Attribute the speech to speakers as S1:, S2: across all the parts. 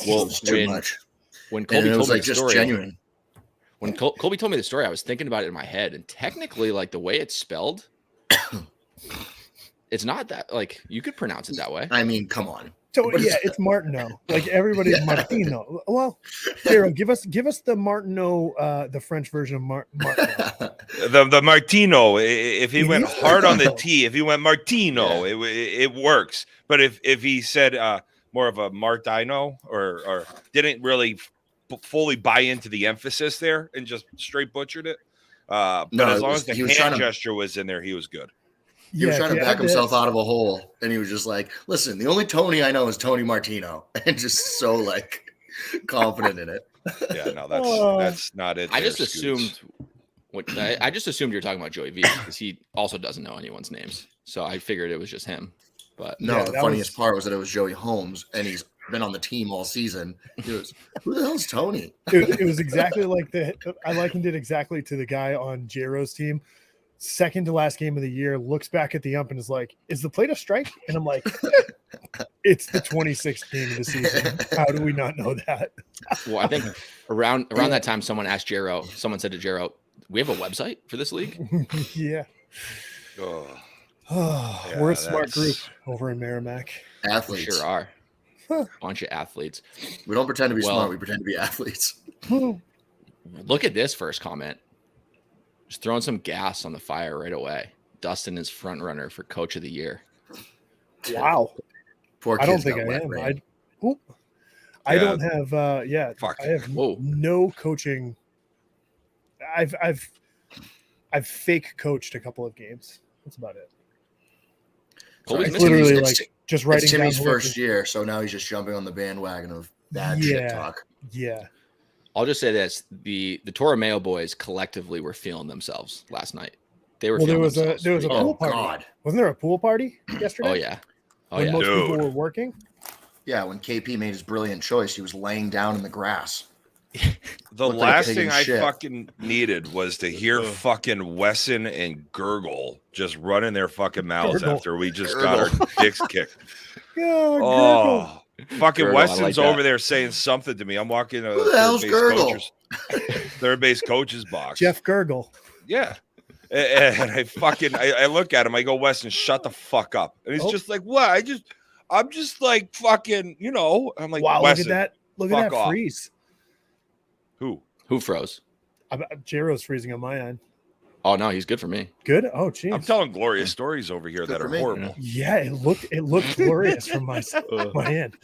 S1: Well,
S2: It's too much.
S1: When Colby
S2: and it was
S1: told me
S2: like
S1: the
S2: just
S1: story,
S2: genuine.
S1: when Colby told me the story, I was thinking about it in my head, and technically, like the way it's spelled, it's not that like you could pronounce it that way.
S2: I mean, come on.
S3: So yeah, it's Martineau. Like everybody's Martino. Well, Hero, give us the Martineau, the French version of Martineau.
S4: The Martino. If he
S3: It
S4: went
S3: is
S4: hard on the
S3: Martino.
S4: T, if he went Martino,
S1: Yeah.
S4: it works. But if he said more of a Martino or didn't really fully buy into the emphasis there and just straight butchered it, but as long as the hand gesture was in there, he was good.
S2: He was trying to back himself out of a hole, and he was just like, listen, the only Tony I know is Tony Martino, and just so like confident in it.
S4: Yeah, no, that's not it.
S1: I just assumed I just assumed you're talking about Joey V because he also doesn't know anyone's names. So I figured it was just him. But
S2: no,
S3: yeah,
S2: the funniest part was that it was Joey Holmes, and he's been on the team all season. He goes, who the hell's Tony?
S3: It was exactly like I likened it exactly to the guy on J-Ro's team. Second to last game of the year, looks back at the ump and is like, is the plate a strike? And I'm like, it's the 26th game of the season. How do we not know that?
S1: Well, I think around that time, someone said to Jero, we have a website for this league?
S3: Yeah.
S4: Oh,
S3: We're a smart group over in Merrimack.
S2: Athletes.
S1: We sure are. Bunch of athletes.
S2: We don't pretend to be smart. We pretend to be athletes.
S1: Look at this first comment. Just throwing some gas on the fire right away. Dustin is front runner for coach of the year.
S3: Wow.
S2: Poor
S3: I don't
S2: kid's
S3: think
S2: got
S3: I
S2: wet
S3: am.
S2: brain.
S3: I don't have
S4: Fuck.
S3: I have
S1: Whoa.
S3: no coaching. I've fake coached a couple of games. That's about it.
S1: Colby's
S2: Sorry,
S1: missing
S3: Literally
S2: it's-
S3: like just writing
S2: It's Timmy's
S3: down
S2: first year, so now he's just jumping on the bandwagon of bad shit talk.
S3: Yeah.
S1: I'll just say this: the Torromeo boys collectively were feeling themselves last night. They were.
S3: Well, there
S1: feeling
S3: was a
S1: themselves.
S3: pool party.
S2: God.
S3: Wasn't there a pool party yesterday?
S1: Oh yeah. Oh
S3: When
S1: yeah.
S3: most people
S4: Dude.
S3: were working.
S2: Yeah, when KP made his brilliant choice, he was laying down in the grass.
S4: The
S2: Looked like
S4: last
S2: taking
S4: thing I
S2: shit.
S4: fucking needed was to hear fucking Wesson and Gurgle just running their fucking mouths
S3: Gurgle.
S4: after we just got our dicks kicked.
S3: Yeah.
S4: Oh, fucking
S1: Gurgle, I
S4: Weston's
S1: like
S4: over
S1: that.
S4: there saying something to me. I'm walking to
S2: Who the hell's Gurgle?
S4: third base coach's box.
S3: Jeff Gurgle.
S4: Yeah. And I look at him. I go, Weston, shut the fuck up. And he's just like, what? I'm just like fucking, I'm like,
S3: Wow,
S4: Weston,
S3: look at that. Look
S4: fuck
S3: at that
S4: off.
S3: freeze.
S4: Who
S1: froze?
S3: J-Ro's freezing on my end.
S1: Oh no, he's good for me.
S3: Good. Oh, geez.
S4: I'm telling glorious stories over here that
S2: for
S4: are
S2: me.
S4: horrible.
S3: Yeah, it looked glorious from my end.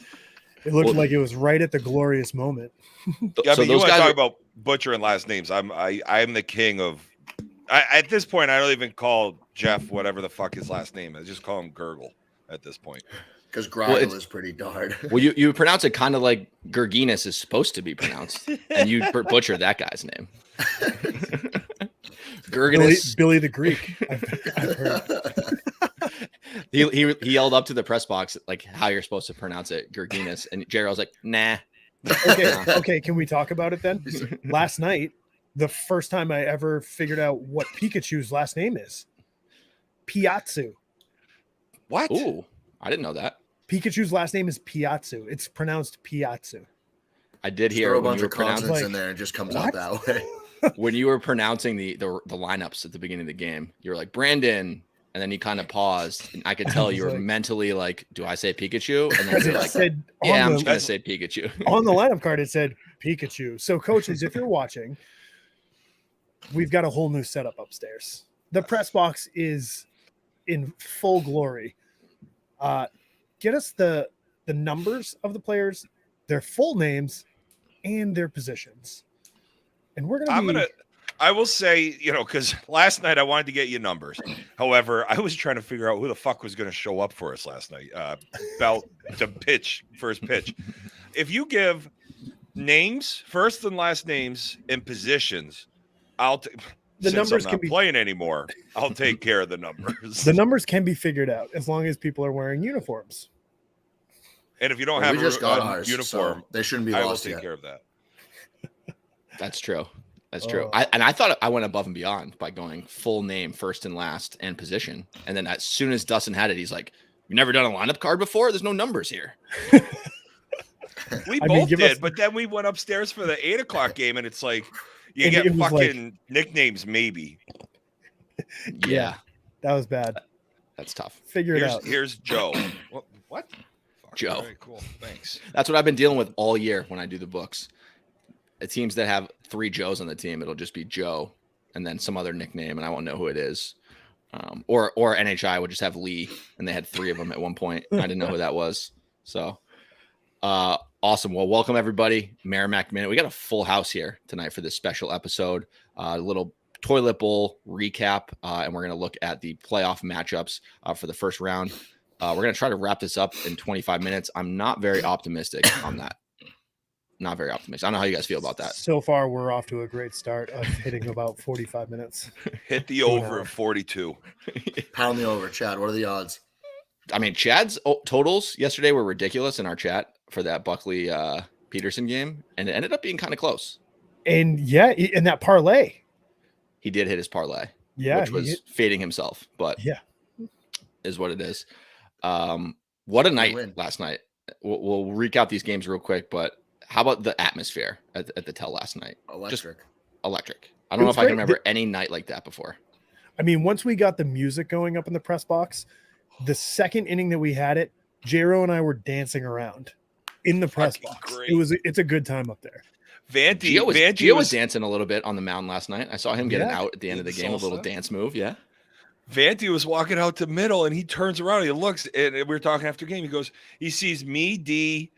S3: It looked like it was right at the glorious moment.
S4: Yeah,
S1: So
S4: you
S1: those
S4: want to
S1: guys
S4: talk
S1: are-
S4: about butchering last names? I'm the king of. At this point, I don't even call Jeff whatever the fuck his last name is. I just call him Gurgle at this point.
S2: Because Groggle
S1: it's-
S2: is pretty hard.
S1: Well, you pronounce it kind of like Gerginus is supposed to be pronounced, and you butcher that guy's name. Gerginus.
S3: Billy the Greek. I've heard.
S1: He yelled up to the press box like how you're supposed to pronounce it, Gerginus, and Gerald's like, nah.
S3: Okay. Can we talk about it then? Last night, the first time I ever figured out what Pikachu's last name is. Piatsu.
S4: What?
S1: Ooh, I didn't know that.
S3: Pikachu's last name is Piatsu. It's pronounced Piatsu.
S1: I did hear
S2: Throw a
S1: when
S2: bunch
S1: you were
S2: of consonants
S3: like,
S2: in there and it just comes
S3: what?
S2: out that way.
S1: when you were pronouncing the lineups at the beginning of the game. You were like Brandon, and then you kind of paused, and I could tell you were
S3: like-
S1: mentally like, "Do I say Pikachu?" And then
S3: Because
S1: you're
S3: it
S1: like,
S3: said
S1: "Yeah, I'm
S3: on
S1: just
S3: the,
S1: gonna say Pikachu."
S3: on the lineup card, it said Pikachu. So, coaches, if you're watching, we've got a whole new setup upstairs. The press box is in full glory. Get us the numbers of the players, their full names, and their positions. And we're gonna
S4: I will say, because last night I wanted to get you numbers. However, I was trying to figure out who the fuck was going to show up for us last night. Belt to pitch, first pitch. If you give names, first and last names, and positions,
S3: The numbers
S4: I'm
S3: can
S4: not
S3: be
S4: playing anymore. I'll take care of the numbers.
S3: the numbers can be figured out as long as people are wearing uniforms.
S4: And if you don't
S2: Well,
S4: have
S2: we just got
S4: a
S2: ours,
S4: uniform,
S2: so they shouldn't be
S4: I will
S2: lost
S4: take
S2: yet.
S4: care of that.
S1: That's true. That's true.
S3: Oh.
S1: I thought I went above and beyond by going full name, first and last, and position. And then as soon as Dustin had it, he's like, "You've never done a lineup card before? There's no numbers here."
S4: We
S3: I mean,
S4: both
S3: give
S4: did,
S3: us-
S4: but then we went upstairs for the 8:00 game, and it's like you
S3: And
S4: get
S3: it was like-
S4: fucking nicknames, maybe.
S1: Yeah,
S3: That was bad.
S1: that's tough.
S3: Figure it out.
S4: Here's Joe. What? Fuck,
S1: Joe.
S4: all right, cool. Thanks.
S1: That's what I've been dealing with all year when I do the books. The teams that have 3 Joes on the team, it'll just be Joe and then some other nickname, and I won't know who it is. Or NHI would just have Lee, and they had 3 of them at one point. I didn't know who that was. So awesome. Well, welcome everybody. Merrimack Minute. We got a full house here tonight for this special episode. A little toilet bowl recap, and we're going to look at the playoff matchups for the first round. We're going to try to wrap this up in 25 minutes. I'm not very optimistic on that. Not very optimistic. I don't know how you guys feel about that.
S3: So far, we're off to a great start of hitting about 45 minutes.
S4: Hit the over of 42.
S2: Pound the over, Chad. What are the odds?
S1: I mean, Chad's totals yesterday were ridiculous in our chat for that Buckley Peterson game, and it ended up being kind of close.
S3: And yeah, in that parlay.
S1: He did hit his parlay,
S3: Yeah.
S1: which was fading himself, but
S3: Yeah.
S1: is what it is. What a night
S2: win.
S1: last night. We'll recap these games real quick, but how about the atmosphere at the Tell last night?
S2: Electric.
S1: Electric. I don't know
S3: was
S1: if I can
S3: great.
S1: remember any night like that before.
S3: I mean, once we got the music going up in the press box, the second inning that we had it, J-Ro and I were dancing around in the press
S4: Fucking
S3: box.
S4: great.
S3: It's a good time up there.
S1: Gio was dancing a little bit on the mound last night. I saw him get an
S3: Yeah.
S1: out at the end of the game, a little
S4: Salsa.
S1: dance move. Yeah.
S4: Vanty was walking out the middle, and he turns around, he looks, and we were talking after game. He goes, he sees me, D,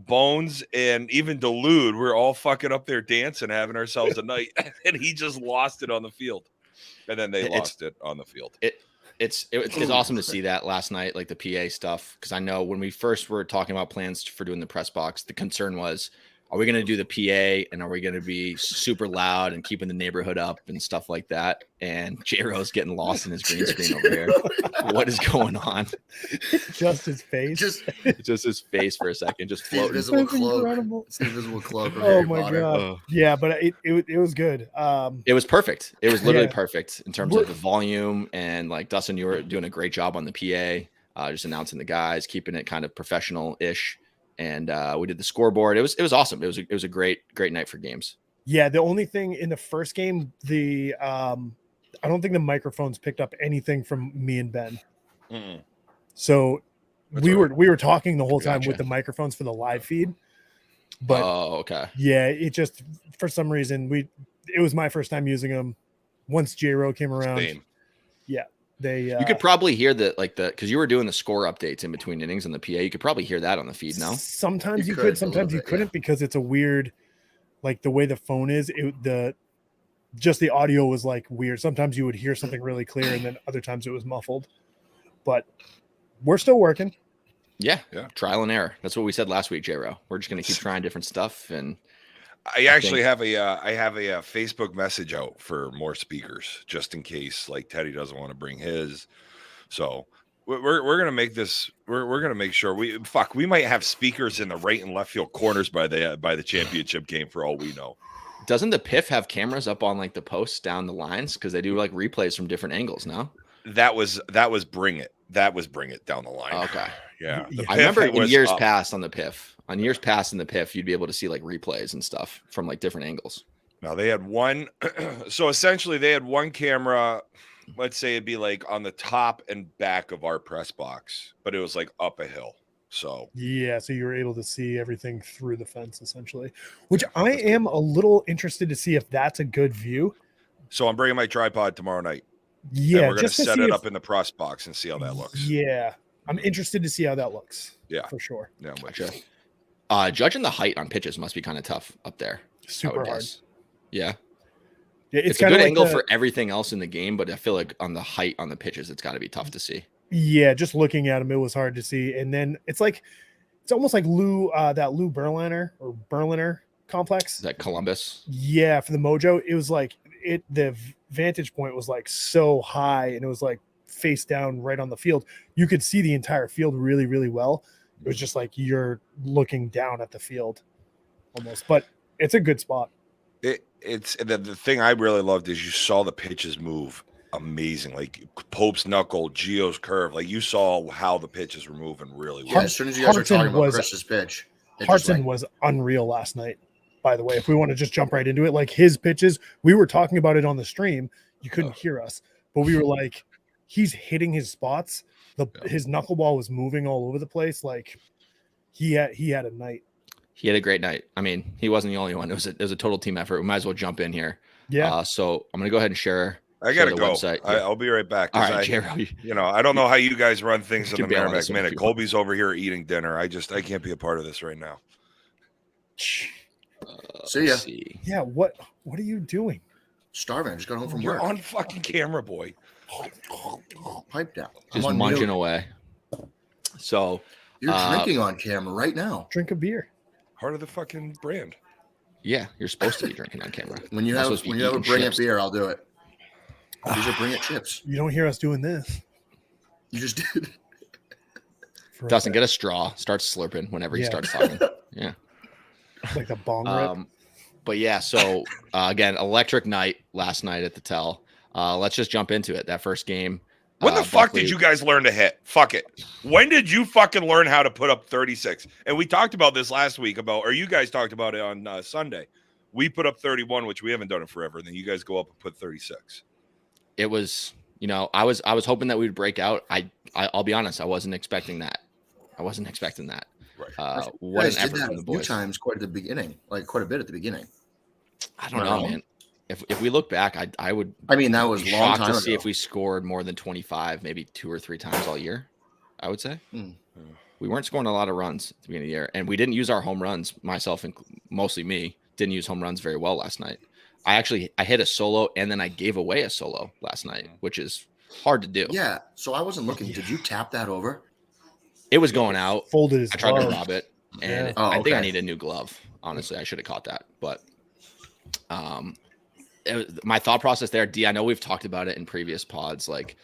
S4: Bones, and even Delude. We're all fucking up there dancing, having ourselves a night, and he just lost it on the field. And then they lost it on the field.
S1: It's awesome to see that last night, like the PA stuff, because I know when we first were talking about plans for doing the press box, the concern was, are we going to do the PA and are we going to be super loud and keeping the neighborhood up and stuff like that? And J-Ro's getting lost in his green screen over here. What is going on?
S3: Just his face.
S1: Just his face for a second, just
S2: It's the
S1: floating.
S2: invisible
S3: That's
S2: cloak.
S3: incredible.
S2: It's the invisible cloak. Of
S3: Oh
S2: Harry
S3: my
S2: Potter.
S3: god.
S1: Oh.
S3: Yeah, but it was good.
S1: It was perfect. It was literally
S3: Yeah.
S1: perfect in terms of the volume, and like Dustin, you were doing a great job on the PA, just announcing the guys, keeping it kind of professional-ish. And we did the scoreboard. It was awesome. It was a great night for games.
S3: Yeah, the only thing in the first game, I don't think the microphones picked up anything from me and Ben.
S4: Mm-mm.
S3: So
S4: That's
S3: we
S4: all right.
S3: were talking the whole time
S1: Gotcha.
S3: with the microphones for the live feed. But
S1: Oh, okay.
S3: yeah, it just for some reason it was my first time using them. Once J-Ro came around,
S4: Same.
S3: they
S1: You could probably hear because you were doing the score updates in between innings on the PA. You could probably hear that on the feed. No,
S3: sometimes
S2: You
S3: you
S2: could,
S3: could,
S2: a
S3: sometimes
S2: little
S3: you
S2: bit,
S3: couldn't
S2: yeah.
S3: because it's a weird, like the way the phone is. Just the audio was like weird. Sometimes you would hear something really clear, and then other times it was muffled. But we're still working.
S1: yeah,
S4: Yeah.
S1: trial and error. That's what we said last week, J-Ro. We're just gonna keep trying different stuff, and
S4: I actually have a Facebook message out for more speakers just in case like Teddy doesn't want to bring his. So we're gonna make this. We're gonna make sure we might have speakers in the right and left field corners by the championship game for all we know.
S1: doesn't the PIF have cameras up on like the posts down the lines because they do like replays from different angles? No,
S4: That was bring it. That was bring it down the line.
S1: okay.
S4: Yeah. The
S1: I
S4: PIF
S1: remember in
S4: was
S1: years
S4: up.
S1: past on the PIF. On years past in the PIF, you'd be able to see like replays and stuff from like different angles.
S4: Now they had one. So essentially, they had one camera. Let's say it'd be like on the top and back of our press box, but it was like up a hill. So
S3: Yeah, so you were able to see everything through the fence essentially, which I am a little interested to see if that's a good view.
S4: I'm bringing my tripod tomorrow night.
S3: Yeah,
S4: And we're gonna
S3: just to
S4: set
S3: see
S4: it
S3: if-
S4: up in the press box and see how that looks.
S3: Yeah, I'm interested to see how that looks.
S4: Yeah.
S3: for sure.
S4: Yeah, I'm with
S1: Gotcha.
S4: you.
S1: Judging the height on pitches must be kind of tough up there. I
S3: Super
S1: would
S3: hard.
S1: guess. Yeah.
S3: Yeah,
S1: It's a
S3: kinda
S1: good
S3: like
S1: angle
S3: the-
S1: for everything else in the game, but I feel like on the height on the pitches, it's got to be tough to see.
S3: Yeah, just looking at him, it was hard to see. And then it's almost like that Lou Berliner complex.
S1: Is that Columbus?
S3: Yeah, for the Mojo, it was like the vantage point was like so high, and it was like face down right on the field. You could see the entire field really, really well. It was just like you're looking down at the field almost, but it's a good spot.
S4: It's the thing I really loved is you saw the pitches move amazing, like Pope's knuckle, Gio's curve. Like you saw how the pitches were moving really well.
S2: Yeah, as soon as you guys were
S3: Harton
S2: talking about
S3: was-
S2: Chris's pitch,
S3: Hartson was unreal last night, by the way. If we want to just jump right into it, like his pitches, we were talking about it on the stream. You couldn't hear us, but we were like, he's hitting his spots. His knuckleball was moving all over the place. Like he had a night.
S1: He had a great night. I mean, he wasn't the only one. It was a total team effort. We might as well jump in here.
S3: Yeah.
S1: So I'm gonna go ahead and share.
S4: I gotta go.
S1: Website.
S4: I'll be right back.
S1: All right, Jerry.
S4: I don't know how you guys run things in the
S1: be on
S4: Merrimack
S1: this one
S4: Minute.
S1: if you
S4: Colby's over here eating dinner. I can't be a part of this right now.
S2: See ya.
S3: Yeah. What are you doing?
S2: Starving. I just got home from
S4: You're
S2: work.
S4: on fucking camera, boy.
S2: Pipe down.
S1: Just munching away. So
S2: you're drinking on camera right now.
S3: Drink a beer.
S4: Heart of the fucking brand.
S1: Yeah, you're supposed to be drinking on camera.
S2: When you have a bring it beer, I'll do it. These are bring it chips.
S3: You don't hear us doing this.
S2: You just did.
S1: Dustin, get a straw. Start slurping whenever he starts talking. Yeah.
S3: Like the bong rip.
S1: But yeah, so again, electric night last night at the Tell. Let's just jump into it. That first game.
S4: When the fuck did you guys learn to hit? Fuck it. When did you fucking learn how to put up 36? And we talked about this last week or you guys talked about it on Sunday. We put up 31, which we haven't done it forever. And then you guys go up and put 36.
S1: It was, I was hoping that we would break out. I'll be honest, I wasn't expecting that. Right. What an effort from the boys.
S2: A few times, quite at the beginning, like quite a bit at the beginning.
S1: I don't know, man. If we look back, I would.
S2: I mean, that was
S1: be
S2: a long
S1: shocked
S2: time
S1: to see
S2: ago.
S1: if we scored more than 25, maybe 2 or 3 times all year. I would say we weren't scoring a lot of runs at the beginning of the year, and we didn't use our home runs. Myself and mostly me didn't use home runs very well last night. I hit a solo and then I gave away a solo last night, which is hard to do.
S2: Yeah. So I wasn't looking. Did you tap that over?
S1: It was going out.
S3: Folded his
S1: I tried
S3: glove.
S1: to rob it, and I think I need a new glove. Honestly, I should have caught that. But my thought process there, D, I know we've talked about it in previous pods, like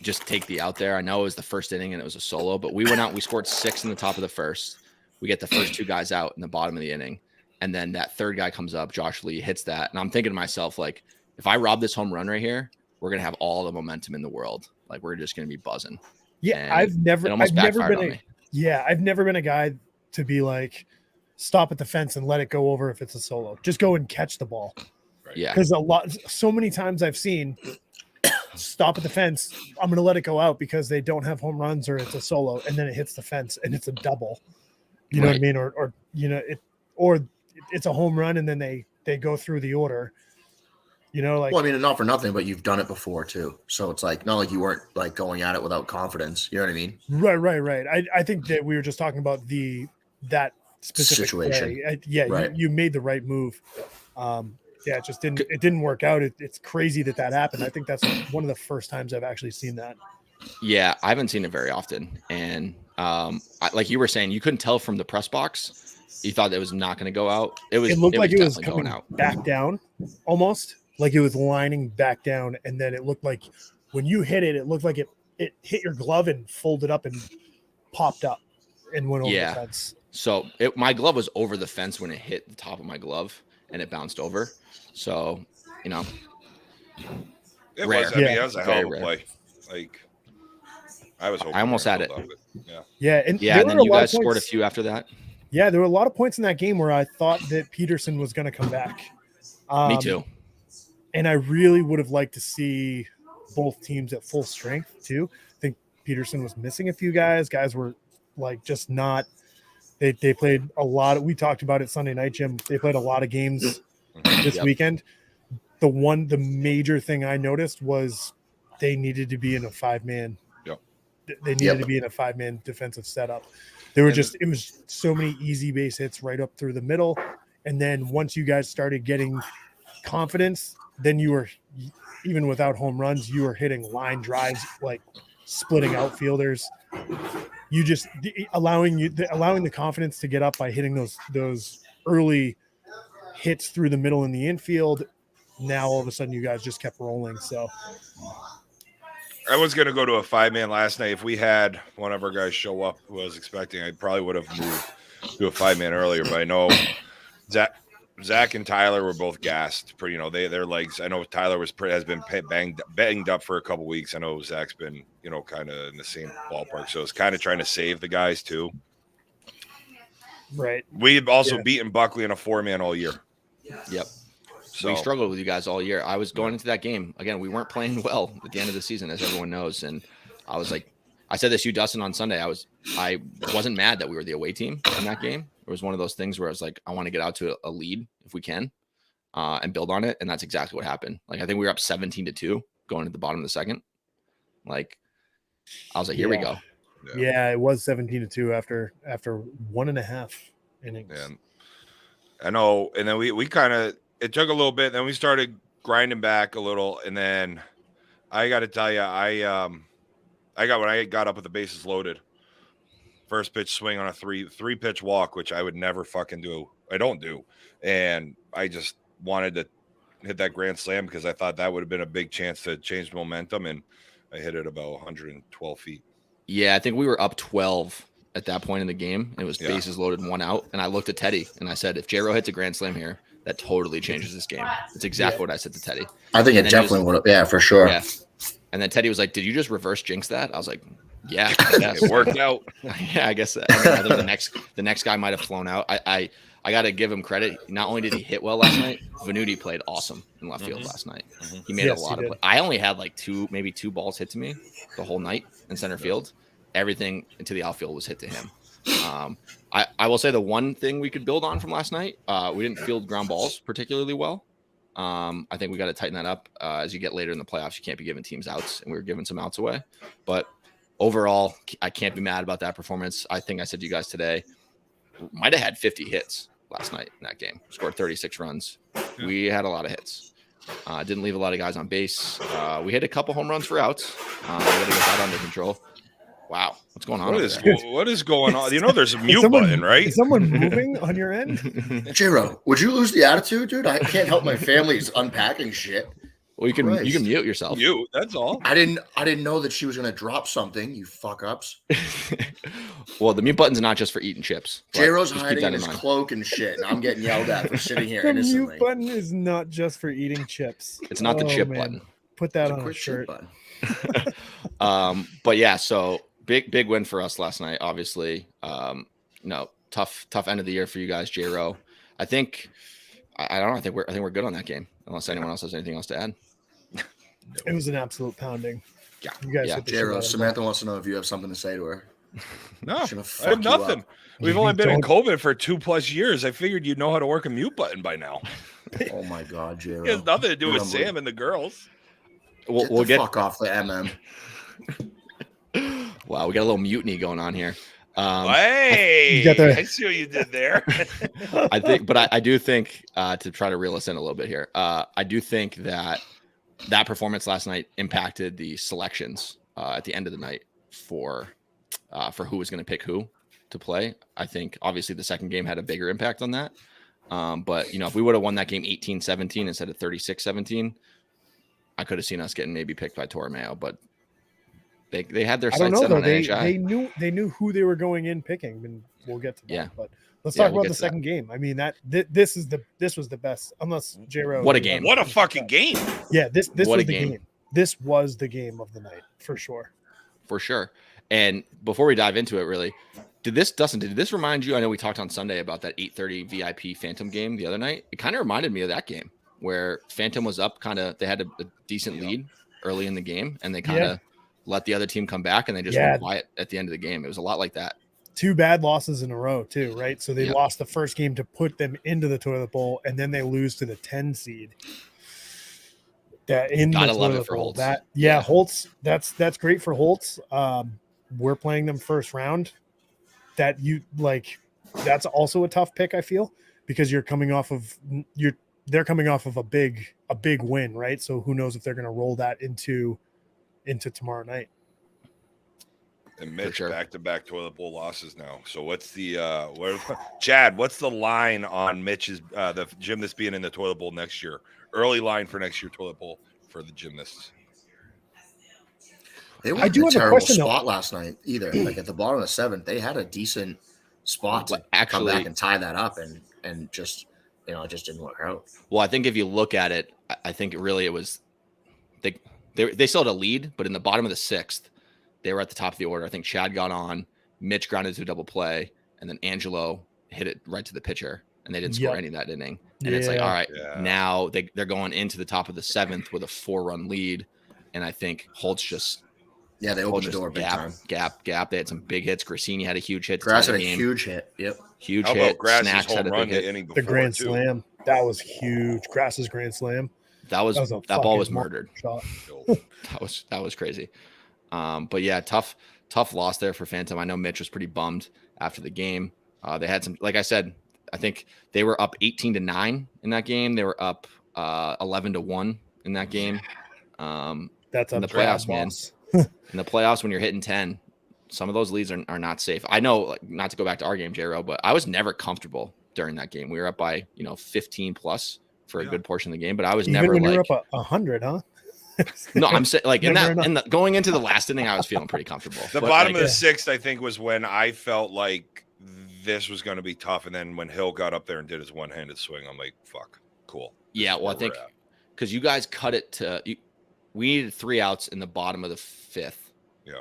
S1: just take the out there. I know it was the first inning and it was a solo, but we went out and we scored 6 in the top of the first. We get the first 2 guys out in the bottom of the inning. And then that third guy comes up, Josh Lee, hits that. And I'm thinking to myself, like, if I rob this home run right here, we're going to have all the momentum in the world. Like, we're just going to be buzzing.
S3: Yeah,
S1: And
S3: I've never been a guy to be like, stop at the fence and let it go over if it's a solo. Just go and catch the ball.
S4: Right.
S1: Yeah.
S3: Because so many times I've seen stop at the fence. I'm going to let it go out because they don't have home runs or it's a solo, and then it hits the fence and it's a double. You know what I mean? Or it's a home run and then they go through the order. Well,
S2: I mean, not for nothing, but you've done it before too. So it's like not like you weren't like going at it without confidence. You know what I mean?
S3: Right. I think that we were just talking about that specific
S2: situation.
S3: Right. You made the right move. It just didn't work out. It's crazy that happened. I think that's one of the first times I've actually seen that.
S1: Yeah, I haven't seen it very often. And like you were saying, you couldn't tell from the press box. You thought it was not going to go out. It looked like it was coming out
S3: back down, almost like it was lining back down. And then it looked like when you hit it, it looked like it hit your glove and folded up and popped up and went over the fence.
S1: So my glove was over the fence when it hit the top of my glove and it bounced over. So,
S4: it
S1: rare.
S4: was. I mean, that was a hell of a play. Like, I was hoping
S1: I almost had it.
S3: And
S1: then you guys scored a few after that.
S3: Yeah, there were a lot of points in that game where I thought that Peterson was going to come back.
S1: Me too.
S3: And I really would have liked to see both teams at full strength too. I think Peterson was missing a few guys. Guys were like just not. They played a lot. We talked about it Sunday night, Jim. They played a lot of games this weekend. The major thing I noticed was they needed to be in a 5-man. They needed to be in a 5-man defensive setup. It was so many easy base hits right up through the middle. And then once you guys started getting confidence, then you were, even without home runs, you were hitting line drives, like splitting outfielders. You just allowing the confidence to get up by hitting those early hits through the middle in the infield. Now all of a sudden you guys just kept rolling. So
S4: I was going to go to a 5-man last night. If we had one of our guys show up who I was expecting, I probably would have moved to a 5-man earlier. But I know Zach and Tyler were both gassed. Pretty, their legs. I know Tyler has been banged up for a couple weeks. I know Zach's been, kind of in the same ballpark. So it's kind of trying to save the guys too.
S3: Right.
S4: We've also beaten Buckley in a 4-man all year.
S1: Yep.
S4: So
S1: We struggled with you guys all year. I was going into that game again. We weren't playing well at the end of the season, as everyone knows. And I was like, I said this to you, Dustin, on Sunday. I wasn't mad that we were the away team in that game. It was one of those things where I was like, I want to get out to a lead if we can, and build on it. And that's exactly what happened. Like, I think we were up 17-2 going to the bottom of the second. Like, I was like, here we go.
S3: Yeah, it was 17-2 after 1.5 innings.
S4: Yeah. I know. And then we kind of, it took a little bit. Then we started grinding back a little. And then I got to tell you, when I got up with the bases loaded, first pitch swing on a three pitch walk, which I would never fucking do. I don't do. And I just wanted to hit that grand slam because I thought that would have been a big chance to change momentum. And I hit it about 112 feet.
S1: Yeah, I think we were up 12 at that point in the game. It was bases loaded, 1 out. And I looked at Teddy and I said, if J-Ro hits a grand slam here, that totally changes this game. It's exactly what I said to Teddy.
S2: I think it definitely would have. Yeah, for sure.
S1: Yeah. And then Teddy was like, did you just reverse jinx that? I was like, yeah, it
S4: worked out.
S1: Yeah, I guess. I think the next guy might have flown out. I got to give him credit. Not only did he hit well last night, Venuti played awesome in left field last night. He made a lot of play. I only had like maybe two balls hit to me the whole night in center field. Everything into the outfield was hit to him. I will say the one thing we could build on from last night, we didn't field ground balls particularly well. I think we got to tighten that up. As you get later in the playoffs, you can't be giving teams outs, and we were giving some outs away. But overall, I can't be mad about that performance. I think I said to you guys today, might have had 50 hits last night in that game. Scored 36 runs. We had a lot of hits. Didn't leave a lot of guys on base. We hit a couple home runs for outs. We got to get that under control. Wow, what's going on?
S4: What is going on? You know, there's a mute button, right?
S3: Is someone moving on your end?
S2: J-Ro, would you lose the attitude, dude? I can't help my family's unpacking shit.
S1: Well, you can mute yourself.
S4: That's all.
S2: I didn't know that she was gonna drop something. You fuck ups.
S1: Well, the mute button's not just for eating chips.
S2: J-Ro's hiding in his cloak and shit, and I'm getting yelled at for sitting here
S3: the
S2: innocently.
S3: mute button is not just for eating chips.
S1: It's not the chip button.
S3: Put that on a shirt.
S1: But yeah, so big win for us last night. Obviously, tough end of the year for you guys, J-Ro. I think I don't know. I think we're good on that game. Unless anyone else has anything else to add.
S3: It was an absolute pounding.
S1: Yeah,
S3: you guys.
S2: J-Ro, Samantha wants to know if you have something to say to her.
S4: No, I have nothing. We've only been in COVID for 2+ years. I figured you'd know how to work a mute button by now.
S2: Oh my God, J-Ro.
S4: It has nothing to do with Sam and the girls.
S1: We'll get
S2: fuck off the MM.
S1: Wow, we got a little mutiny going on here.
S4: I see what you did there.
S1: I do think to try to reel us in a little bit here. I do think that performance last night impacted the selections at the end of the night for who was going to pick who to play. I think obviously the second game had a bigger impact on that. But if we would have won that game 18-17 instead of 36-17, I could have seen us getting maybe picked by Torremeo, but they had their sights set on NHI.
S3: They knew who they were going in picking, and we'll get to that.
S1: Yeah.
S3: But let's talk about the second game. I mean, this was the best, unless J-Ro.
S1: What a game!
S4: What a fucking game!
S3: Yeah, this was the game. This was the game of the night for sure.
S1: For sure. And before we dive into it, really, did this remind you? I know we talked on Sunday about that 8:30 VIP Phantom game the other night. It kind of reminded me of that game where Phantom was up, they had a decent lead early in the game, and they kind of let the other team come back, and they just went quiet at the end of the game. It was a lot like that.
S3: 2 bad losses in a row too, right? So they lost the first game to put them into the toilet bowl, and then they lose to the 10 seed. Gotta love it for Holtz. Holtz. That's great for Holtz. We're playing them first round. That's also a tough pick, I feel, because they're coming off of a big win, right? So who knows if they're going to roll that into tomorrow night.
S4: And Mitch back-to-back toilet bowl losses now. So what's the Chad? What's the line on Mitch's the gymnast being in the toilet bowl next year? Early line for next year toilet bowl for the gymnasts.
S2: They weren't in a terrible spot last night either. Like at the bottom of the 7th, they had a decent spot to come back and tie that up, and just it just didn't work out.
S1: Well, I think if you look at it, I think it was they still had a lead, but in the bottom of the 6th, they were at the top of the order. I think Chad got on, Mitch grounded to a double play, and then Angelo hit it right to the pitcher, and they didn't score any that inning. And it's like, all right, now they're going into the top of the 7th with a 4-run lead, and I think Holtz just
S2: they opened the door big time.
S1: Gap. They had some big hits. Grassini had a huge hit.
S2: Grass had a huge hit. Yep,
S1: huge
S4: How
S1: hit.
S4: about Grass's
S1: Snacks
S4: home
S1: had a
S4: run
S1: big hit.
S4: the inning before,
S3: the grand
S4: too.
S3: slam that was huge. Grass's grand slam.
S1: That ball was murdered.
S3: Shot.
S1: that was crazy. But yeah, tough loss there for Phantom. I know Mitch was pretty bummed after the game. They had some, like I said, I think they were up 18-9 in that game. They were up 11-1 in that game.
S3: That's
S1: in the playoffs, man. In the playoffs, when you're hitting 10, some of those leads are not safe. I know, like, not to go back to our game, J-Ro, but I was never comfortable during that game. We were up by 15 plus for a good portion of the game, but I was never
S3: when
S1: like
S3: you're up 100, huh?
S1: No, I'm saying like going into the last inning, I was feeling pretty comfortable.
S4: The bottom of the 6th, I think, was when I felt like this was going to be tough, and then when Hill got up there and did his one-handed swing, I'm like, fuck, cool.
S1: Yeah, well, I think because you guys cut it to we needed 3 outs in the bottom of the 5th.
S4: Yeah.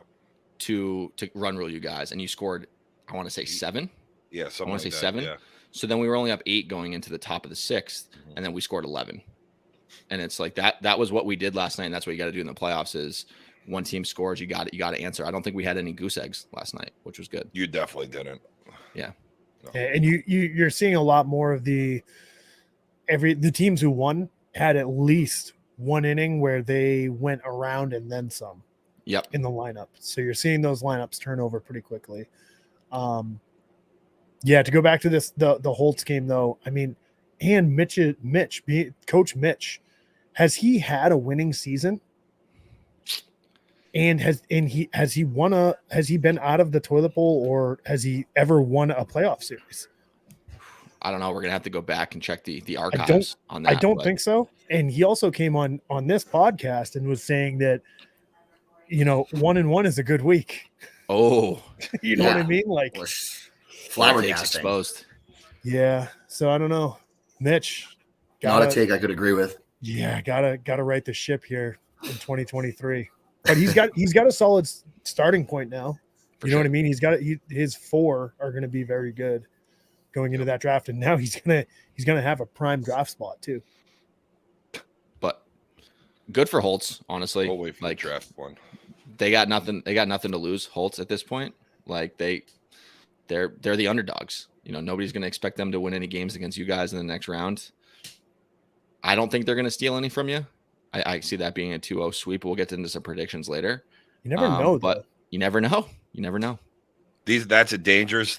S1: To run rule you guys, and you scored, I want to say 7.
S4: Yeah,
S1: I want to say 7. Yeah. So then we were only up 8 going into the top of the 6th, and then we scored 11. And it's like that was what we did last night, and that's what you got to do in the playoffs is one team scores, you got to answer. I don't think we had any goose eggs last night, which was good.
S4: You definitely didn't.
S1: Yeah.
S3: No. And you're seeing a lot more of the teams who won had at least one inning where they went around and then some.
S1: Yep.
S3: In the lineup. So you're seeing those lineups turn over pretty quickly. To go back to the Holtz game though, I mean, and Coach Mitch, has he had a winning season? And has he been out of the toilet bowl, or has he ever won a playoff series?
S1: I don't know. We're gonna have to go back and check the archives on that.
S3: I don't think so. And he also came on this podcast and was saying that 1-1 is a good week.
S1: Oh,
S3: you know what I mean? Like
S2: flabbergasting.
S1: Exposed.
S3: Yeah. So I don't know. Mitch.
S2: Not a take I could agree with.
S3: Yeah, gotta right the ship here in 2023. But he's got a solid starting point now. Know what I mean? His 4 are gonna be very good going into that draft, and now he's gonna have a prime draft spot too.
S1: But good for Holtz, honestly.
S4: We'll wait for the draft one.
S1: They got nothing to lose, Holtz, at this point. Like they're the underdogs. Nobody's going to expect them to win any games against you guys in the next round. I don't think they're going to steal any from you. I see that being a 2-0 sweep. We'll get into some predictions later.
S3: You never know,
S1: but you never know. You never know.
S4: That's a dangerous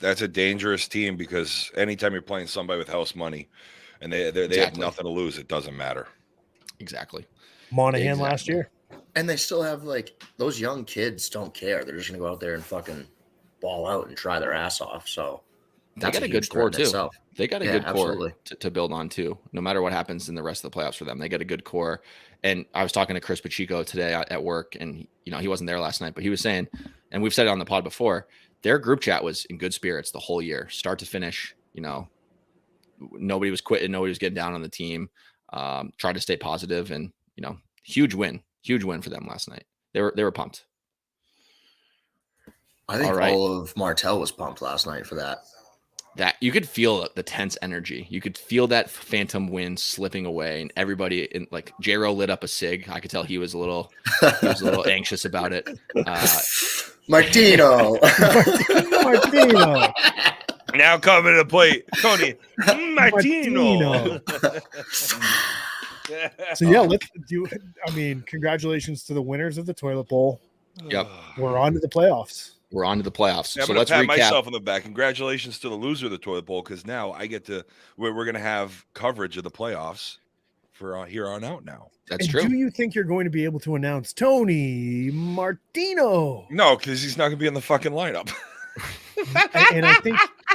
S4: team, because anytime you're playing somebody with house money and they have nothing to lose, it doesn't matter.
S1: Exactly.
S3: Monahan last year.
S2: And they still have, like, those young kids don't care. They're just going to go out there and fucking ball out and try their ass off. So
S1: they got a good core, too. They got a good core to build on, too. No matter what happens in the rest of the playoffs for them, they got a good core. And I was talking to Chris Pacheco today at work, and, he wasn't there last night, but he was saying, and we've said it on the pod before, their group chat was in good spirits the whole year, start to finish. Nobody was quitting. Nobody was getting down on the team. Tried to stay positive, and, huge win for them last night. They were pumped.
S2: I think all of Martell was pumped last night for that.
S1: That you could feel the tense energy. You could feel that Phantom win slipping away, and everybody in J-Ro lit up a cig. I could tell he was a little anxious about it.
S2: Martino.
S4: Now coming to the plate, Tony Martino.
S3: So yeah, let's do. I mean, congratulations to the winners of the toilet bowl.
S1: Yep,
S3: we're on to the playoffs.
S1: Yeah,
S4: so let's pat myself on the back. Congratulations to the loser of the toilet bowl, because now I get to. We're going to have coverage of the playoffs for here on out now.
S1: That's true.
S3: Do you think you're going to be able to announce Tony Martino?
S4: No, because he's not going to be in the fucking lineup.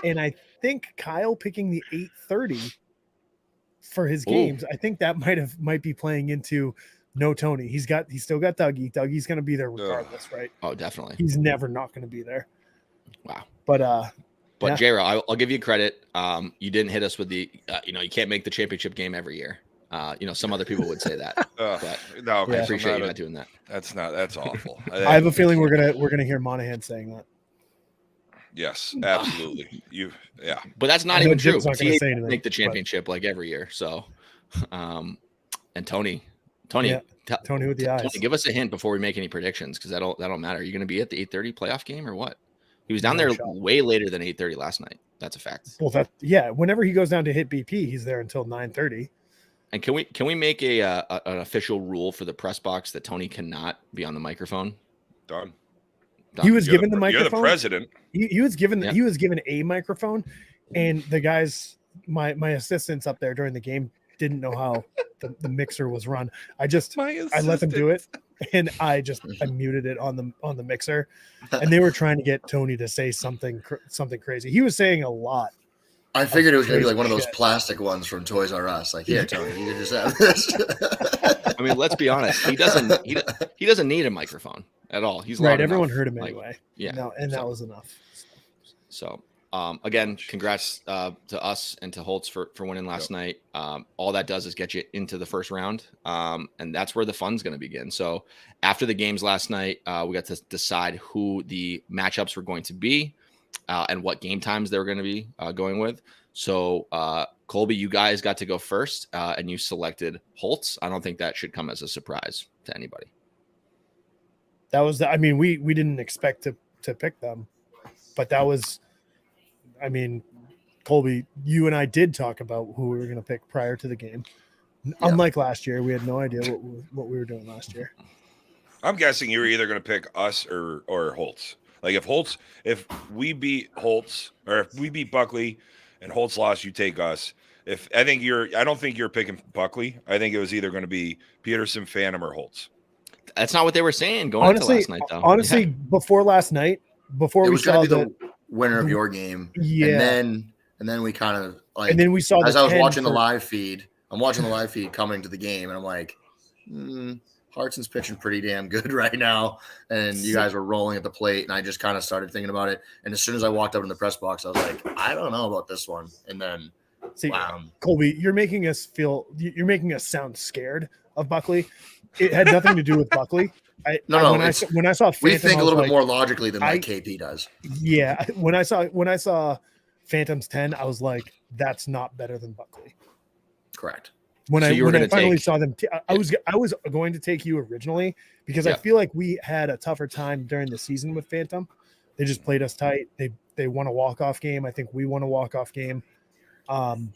S3: and I think Kyle picking the 8:30 for his games. I think that might be playing into no Tony. He's still got Dougie. Dougie's going to be there regardless, right?
S1: Oh, definitely.
S3: He's never not going to be there.
S1: Wow.
S3: But
S1: J-Ro, I'll give you credit. You didn't hit us with the you can't make the championship game every year. Some other people would say that. But
S4: no,
S1: I appreciate you not doing that.
S4: That's awful.
S3: I have a feeling we're gonna hear Monahan saying that.
S4: Yes, absolutely.
S1: But that's not even true.
S3: Not
S1: TA
S3: say anything,
S1: make the championship like every year. So, and Tony,
S3: Tony with the eyes.
S1: Tony, give us a hint before we make any predictions, because that'll matter. Are you going to be at the 8:30 playoff game or what? He was down there way later than 8:30 last night. That's a fact.
S3: Well, whenever he goes down to hit BP, he's there until 9:30.
S1: And can we make an official rule for the press box that Tony cannot be on the microphone?
S4: Done.
S3: He was given the microphone.
S4: You're the president.
S3: He was given he was given a microphone, and the guys, my assistants up there during the game, didn't know how the mixer was run. I let them do it, and I muted it on the mixer, and they were trying to get Tony to say something crazy. He was saying a lot.
S2: I figured it was going to be like one of those plastic ones from Toys R Us. Like, here, Tony, you can just have this.
S1: I mean, let's be honest. He doesn't need a microphone at all. He's
S3: right. Everyone heard him anyway. That was enough.
S1: So, again, congrats to us and to Holtz for winning last night. All that does is get you into the first round, and that's where the fun's going to begin. So, after the games last night, we got to decide who the matchups were going to be. And what game times they were going to be going with. So, Colby, you guys got to go first, and you selected Holtz. I don't think that should come as a surprise to anybody.
S3: That was we didn't expect to pick them, but that was, Colby, you and I did talk about who we were going to pick prior to the game. Yeah. Unlike last year, we had no idea what we were doing last year.
S4: I'm guessing you were either going to pick us or Holtz. Like if we beat Holtz, or if we beat Buckley and Holtz lost, you take us. I don't think you're picking Buckley. I think it was either going to be Peterson, Phantom, or Holtz.
S1: That's not what they were saying going into last night, though.
S3: Honestly, before last night, we saw the
S2: winner of your game, and then we kind of like,
S3: and then we saw
S2: as I was watching the live feed. I'm watching the live feed coming to the game, and I'm like, Hartson's pitching pretty damn good right now, and you guys were rolling at the plate, and I just kind of started thinking about it. And as soon as I walked up in the press box, I was like, I don't know about this one. And then, wow.
S3: Colby, you're making us sound scared of Buckley. It had nothing to do with Buckley. When I saw Phantom,
S2: we think a little bit more logically than KP does.
S3: Yeah, when I saw Phantom's 10, I was like, that's not better than Buckley.
S2: Correct.
S3: When I finally saw them, I was going to take you originally because I feel like we had a tougher time during the season with Phantom. They just played us tight. They won a walk-off game. I think we won a walk-off game.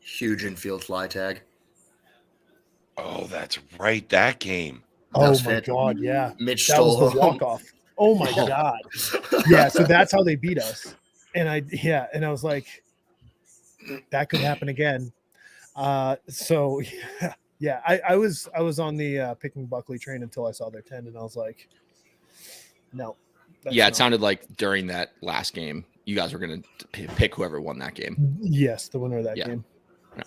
S2: Huge infield fly tag.
S4: Oh, that's right. That game.
S3: Oh my God. Yeah.
S2: Mitch
S3: that
S2: stole
S3: was the walk-off. Oh my God. Yeah. So that's how they beat us. And I was like, that could happen again. I was on the picking Buckley train until I saw their 10, and I was like, no.
S1: It sounded like during that last game, you guys were going to pick whoever won that game.
S3: Yes, the winner of that game.
S1: Yeah.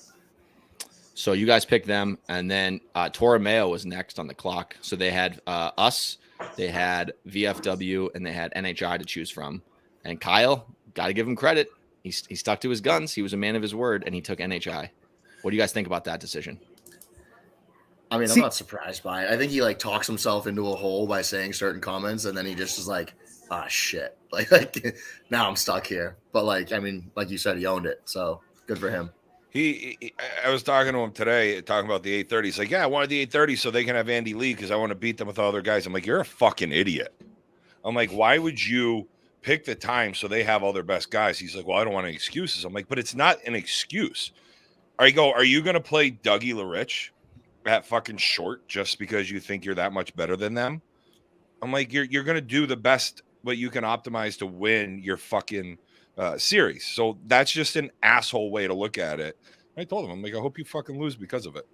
S1: So you guys picked them, and then Torromeo was next on the clock. So they had us, they had VFW, and they had NHI to choose from. And Kyle, got to give him credit. He stuck to his guns. He was a man of his word, and he took NHI. What do you guys think about that decision?
S2: I'm not surprised by it. I think he talks himself into a hole by saying certain comments, and then he just is like, shit. Like now I'm stuck here. But like you said, he owned it. So good for him.
S4: I was talking to him today, talking about the 8:30. He's like, yeah, I wanted the 8:30 so they can have Andy Lee because I want to beat them with all their guys. I'm like, you're a fucking idiot. I'm like, why would you pick the time so they have all their best guys? He's like, well, I don't want any excuses. I'm like, but it's not an excuse. Are you going to play Dougie LaRich at fucking short just because you think you're that much better than them? I'm like, you're going to do the best what you can optimize to win your fucking series. So that's just an asshole way to look at it. I told him, I'm like, I hope you fucking lose because of it.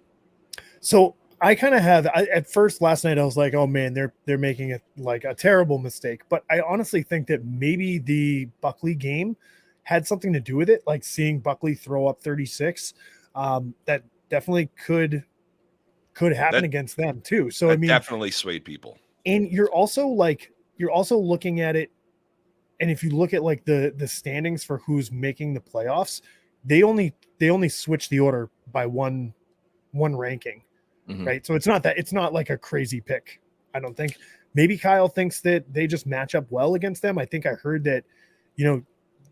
S3: So I kind of have at first last night, I was like, oh man, they're making it like a terrible mistake. But I honestly think that maybe the Buckley game had something to do with it. Like seeing Buckley throw up 36, that definitely could happen against them too. So
S4: definitely swayed people.
S3: And you're also looking at it. And if you look at like the standings for who's making the playoffs, they only switch the order by one ranking. Mm-hmm. Right. So it's not like a crazy pick. I don't think. Maybe Kyle thinks that they just match up well against them. I think I heard that,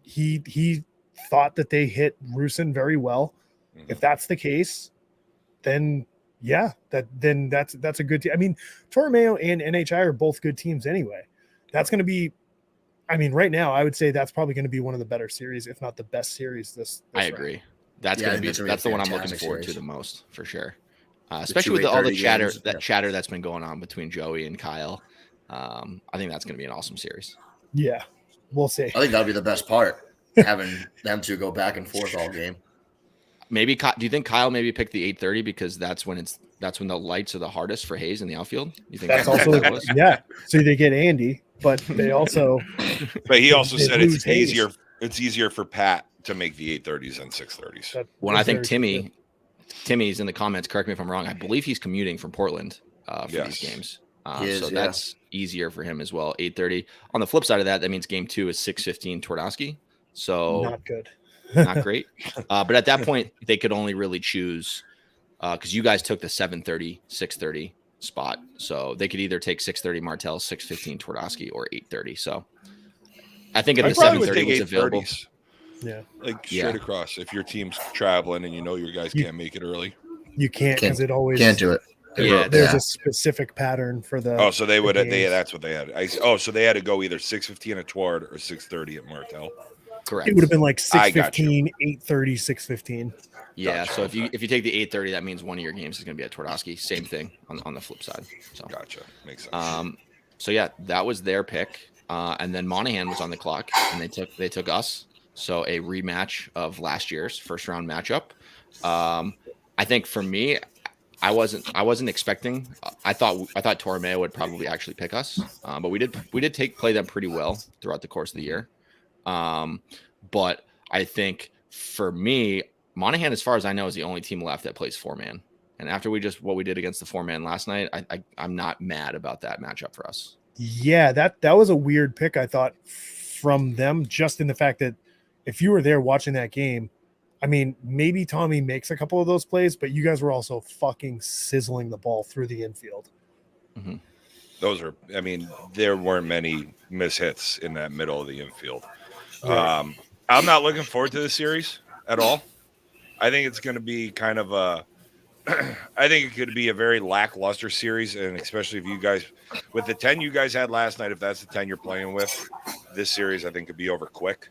S3: he thought that they hit Rusin very well.
S4: Mm-hmm.
S3: If that's the case, then yeah, that's a good team. I mean, Torromeo and NHI are both good teams anyway. That's going to be, I mean, right now I would say that's probably going to be one of the better series, if not the best series. This
S1: I
S3: round.
S1: agree. That's
S2: Yeah, I
S1: going to
S2: think
S1: be
S2: that's
S1: the
S2: gonna
S1: one
S2: be a
S1: I'm looking forward to
S2: series.
S1: the most for sure.
S2: two
S1: Especially with all the
S2: 8:30
S1: chatter
S2: games.
S1: chatter that's been going on between Joey and Kyle. I think that's going to be an awesome series.
S3: Yeah, we'll see.
S2: I think that'll be the best part, having them two go back and forth all game.
S1: Maybe do you think Kyle maybe picked the 8:30 because that's when the lights are the hardest for Hayes in the outfield? You think
S3: That's
S1: what
S3: also
S1: that was?
S3: yeah. So they get Andy, but they also
S4: But he also
S3: they
S4: said
S3: lose
S4: it's
S3: Hayes.
S4: easier. It's easier for Pat to make the 8:30s than 6:30s.
S3: that
S1: When
S3: is
S1: I think
S3: very true.
S1: Timmy's in the comments. Correct me if I'm wrong. I believe he's commuting from Portland for
S4: Yes.
S1: these games.
S2: He is,
S1: So
S2: yeah.
S1: that's easier for him as well. 8:30. On the flip side of that, that means game 2 is 6:15 Twardowski. So
S3: Not good.
S1: not great. But at that point, they could only really choose because you guys took the 7:30, 6:30 spot. So they could either take 6:30 Martell, 6:15 Twardowski, or 8:30. So I think if
S3: I
S1: the
S3: probably would
S1: 7:30 was
S4: take
S1: available,
S4: 8:30s,
S3: Yeah,
S4: like
S1: Yeah.
S4: straight across. If your team's traveling and you know your guys
S3: You-
S4: can't make it early.
S3: you can't because it always
S2: Can't do it.
S1: Yeah,
S3: There's a specific pattern for the.
S4: Oh, so they would.
S3: games.
S4: That's what they had. So they had to go either 6:15 at Tward or 6:30 at Martel.
S1: correct.
S3: It would have been like
S4: I got you.
S3: 6:15, 8:30, 6:15.
S1: Yeah.
S4: Gotcha.
S1: So if you take the 8:30, that means one of your games is going to be at Twardowski. Same thing on the flip side. So
S4: Gotcha. Makes sense.
S1: so yeah, that was their pick. And then Monahan was on the clock, and they took us. So a rematch of last year's first round matchup. I think for me, I wasn't expecting. I thought Torromeo would probably actually pick us, but we did play them pretty well throughout the course of the year. But I think for me, Monahan, as far as I know, is the only team left that plays 4-man. And after what we did against the 4-man last night, I'm not mad about that matchup for us.
S3: Yeah, that was a weird pick, I thought, from them, just in the fact that if you were there watching that game, I mean, maybe Tommy makes a couple of those plays, but you guys were also fucking sizzling the ball through the infield.
S1: Mm-hmm.
S4: Those are. I mean, there weren't many mishits in that middle of the infield.
S3: Right.
S4: I'm not looking forward to the series at all. I think it's going to be kind of a. I think it could be a very lackluster series, and especially if you guys, with the 10 you guys had last night, if that's the 10 you're playing with, this series I think could be over quick.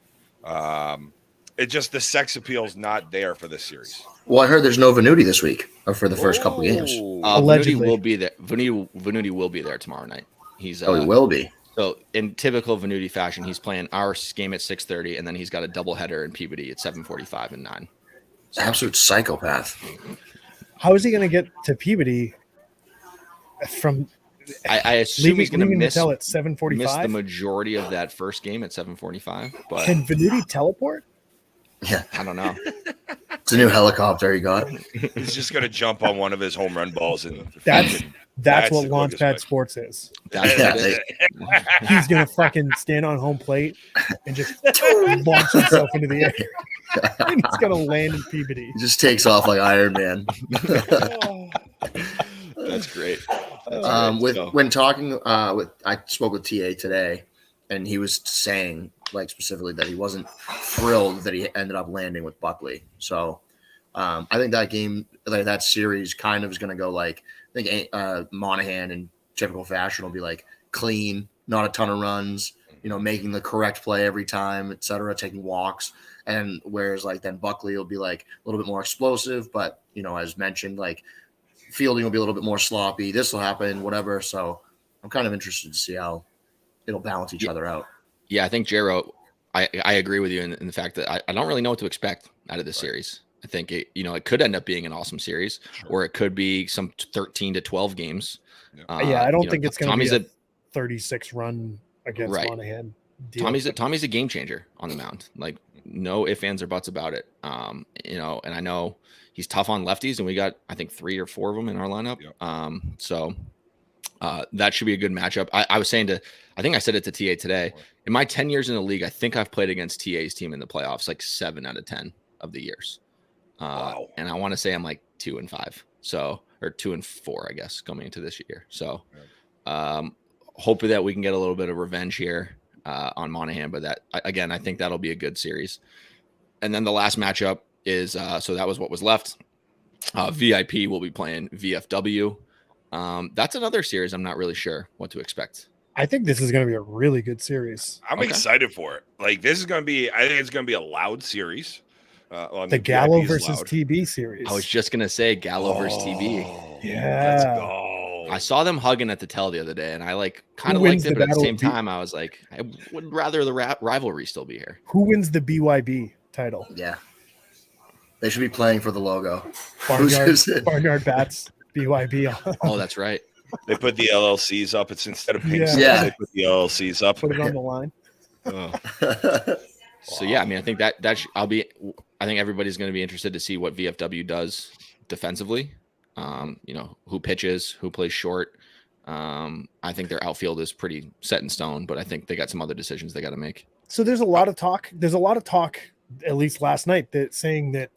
S4: It just the sex appeal is not there for this series.
S2: Well, I heard there's no Venuti this week or for the first couple games.
S4: Oh.
S1: Venuti
S3: Allegedly.
S1: will be there. Venuti will be there tomorrow night. He's
S2: Oh, he will be.
S1: So in typical Venuti fashion, he's playing our game at 6:30, and then he's got a doubleheader in Peabody at 7:45 and 9.
S2: Absolute psychopath.
S3: How is he going to get to Peabody from
S1: I assume he's going to miss
S3: Mattel at
S1: miss the
S3: 7:45?
S1: majority of that first game at 7:45. But
S3: Can Venuti teleport?
S2: Yeah,
S1: I don't know.
S2: it's a new helicopter he got.
S4: He's just going to jump on one of his home run balls and
S3: That's
S4: That's
S3: what
S4: the quickest
S3: Launchpad
S4: way.
S3: Sports is.
S1: That's
S2: Yeah,
S1: what it is.
S3: He's going to fucking stand on home plate and just launch himself into the air. And he's going to land in Peabody.
S2: He just takes off like Iron Man.
S1: That's great. That's great. So,
S2: When talking I spoke with TA today, and he was saying like specifically that he wasn't thrilled that he ended up landing with Buckley. So I think that game, like that series, kind of is going to go like I think Monahan in typical fashion will be like clean, not a ton of runs, making the correct play every time, etc., taking walks. And whereas like then Buckley will be like a little bit more explosive, but as mentioned, like fielding will be a little bit more sloppy. This will happen, whatever. So I'm kind of interested to see how it'll balance each other out.
S1: yeah, I think Jero, I agree with you in the fact that I don't really know what to expect out of this series. I think it could end up being an awesome series, or it could be some 13 to 12 games.
S3: Yeah, I don't think it's going to be
S1: Tommy's
S3: a 36 run against
S1: Right.
S3: Monahan. deal.
S1: Tommy's a game changer on the mound. Like no ifs, ands, or buts about it. And I know he's tough on lefties, and we got I think 3 or 4 of them in our lineup.
S4: Yep.
S1: So that should be a good matchup. I was saying I think I said it to TA today. In my 10 years in the league, I think I've played against TA's team in the playoffs like 7 out of 10 of the years.
S4: Wow.
S1: And I want to say I'm like 2-5. So, or 2-4, I guess, coming into this year. So, hoping that we can get a little bit of revenge here. on Monahan. But I think that'll be a good series. And then the last matchup is so that was what was left. VIP will be playing VFW. That's another series I'm not really sure what to expect.
S3: I think this is going to be a really good series.
S4: I'm excited for it. Like, this is going to be, I think it's going to be a loud series.
S3: The Gallo versus TB series.
S1: I was just going to say Gallo versus TB.
S3: Yeah.
S4: Let's go.
S1: I saw them hugging at the tell the other day, and I kind of liked it, but at the same time, I was like, I would rather the rivalry still be here.
S3: Who wins the BYB title?
S2: Yeah. They should be playing for the logo.
S3: Barnyard Bats, BYB.
S1: Oh, that's right.
S4: They put the LLCs up. It's instead of pink,
S2: Yeah.
S4: they put the LLCs up.
S3: Put it on the line.
S1: So yeah, I mean, I think I think everybody's going to be interested to see what VFW does defensively. Who pitches, who plays short. I think their outfield is pretty set in stone, but I think they got some other decisions they got to make.
S3: So there's a lot of talk. At least last night, that saying that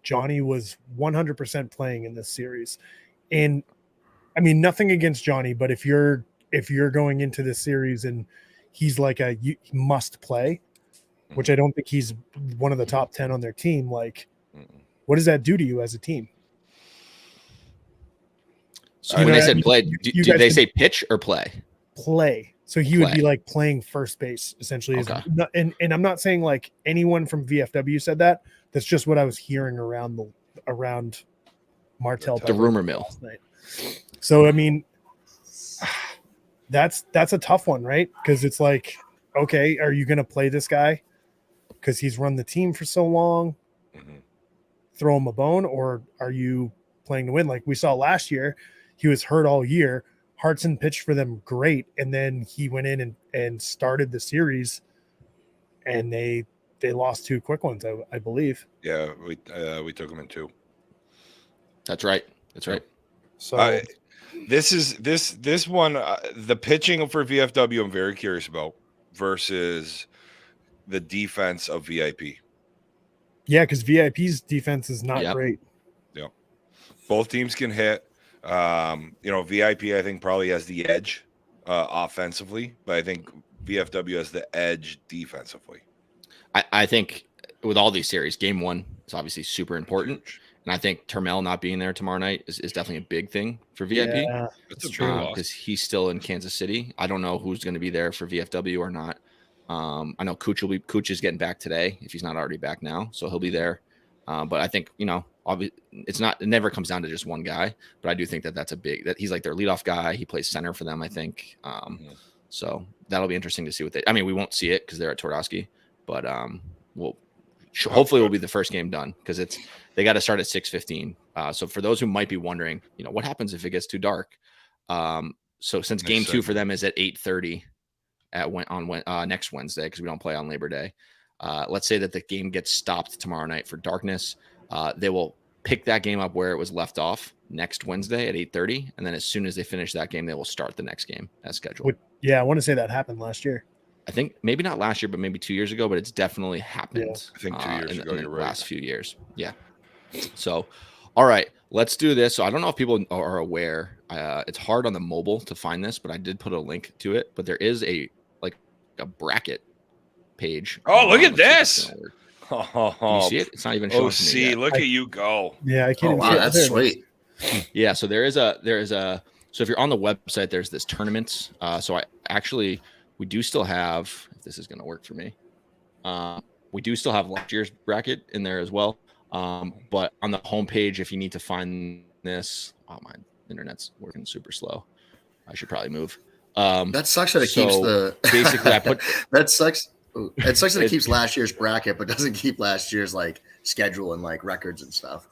S3: Johnny was 100% playing in this series. And I mean, nothing against Johnny, but if you're going into this series and he's like he must play, which I don't think he's one of the top 10 on their team, like what does that do to you as a team?
S1: So when they said play, did they say pitch or play?
S3: Play. So he would be like playing first base essentially.
S1: Okay.
S3: And I'm not saying like anyone from VFW said that. That's just what I was hearing around Martel.
S1: The rumor mill.
S3: Last night. So I mean, that's a tough one, right? Because it's like, okay, are you going to play this guy because he's run the team for so long? Throw him a bone, or are you playing to win? Like we saw last year, he was hurt all year. Hartson pitched for them great, and then he went in and started the series, and they lost 2 quick ones, I believe.
S4: Yeah, we took him in 2.
S1: That's right.
S3: So
S4: this one, the pitching for VFW, I'm very curious about versus the defense of VIP.
S3: Yeah, because VIP's defense is not great.
S4: Yeah, both teams can hit. VIP I think probably has the edge offensively, but I think VFW has the edge defensively.
S1: I think with all these series, game 1 is obviously super important. And I think Termel not being there tomorrow night is definitely a big thing for VIP.
S3: Yeah,
S4: that's true.
S1: Because he's still in Kansas City. I don't know who's going to be there for VFW or not. I know Cooch is getting back today if he's not already back now, so he'll be there. But I think it never comes down to just one guy. But I do think that he's like their leadoff guy. He plays center for them, I think. So that'll be interesting to see what we won't see it because they're at Twardowski, but hopefully we'll be the first game done because they got to start at 6:15. So for those who might be wondering, what happens if it gets too dark? So since game 2 for them is at 8:30 on next Wednesday, because we don't play on Labor Day. Let's say that the game gets stopped tomorrow night for darkness. They will pick that game up where it was left off next Wednesday at 8:30, and then as soon as they finish that game, they will start the next game as scheduled.
S3: Yeah, I want to say that happened last year.
S1: I think maybe not last year, but maybe 2 years ago. But it's definitely happened.
S4: Yeah. I think 2 years ago.
S1: In the last few years. Yeah. So, all right, let's do this. So I don't know if people are aware. It's hard on the mobile to find this, but I did put a link to it. But there is a bracket page.
S4: Oh, look at this!
S1: Can you see it? It's not even showing.
S4: Look at you go.
S3: Yeah, I can't.
S2: Oh, wow, that's sweet.
S1: Yeah, so there is a. So if you're on the website, there's this tournaments. So we do still have. If this is going to work for me, we do still have last year's bracket in there as well. But on the homepage, if you need to find this, my internet's working super slow. I should probably move.
S2: That sucks that it keeps the.
S1: Basically, I put
S2: that sucks. It sucks that it keeps last year's bracket, but doesn't keep last year's schedule and records and stuff.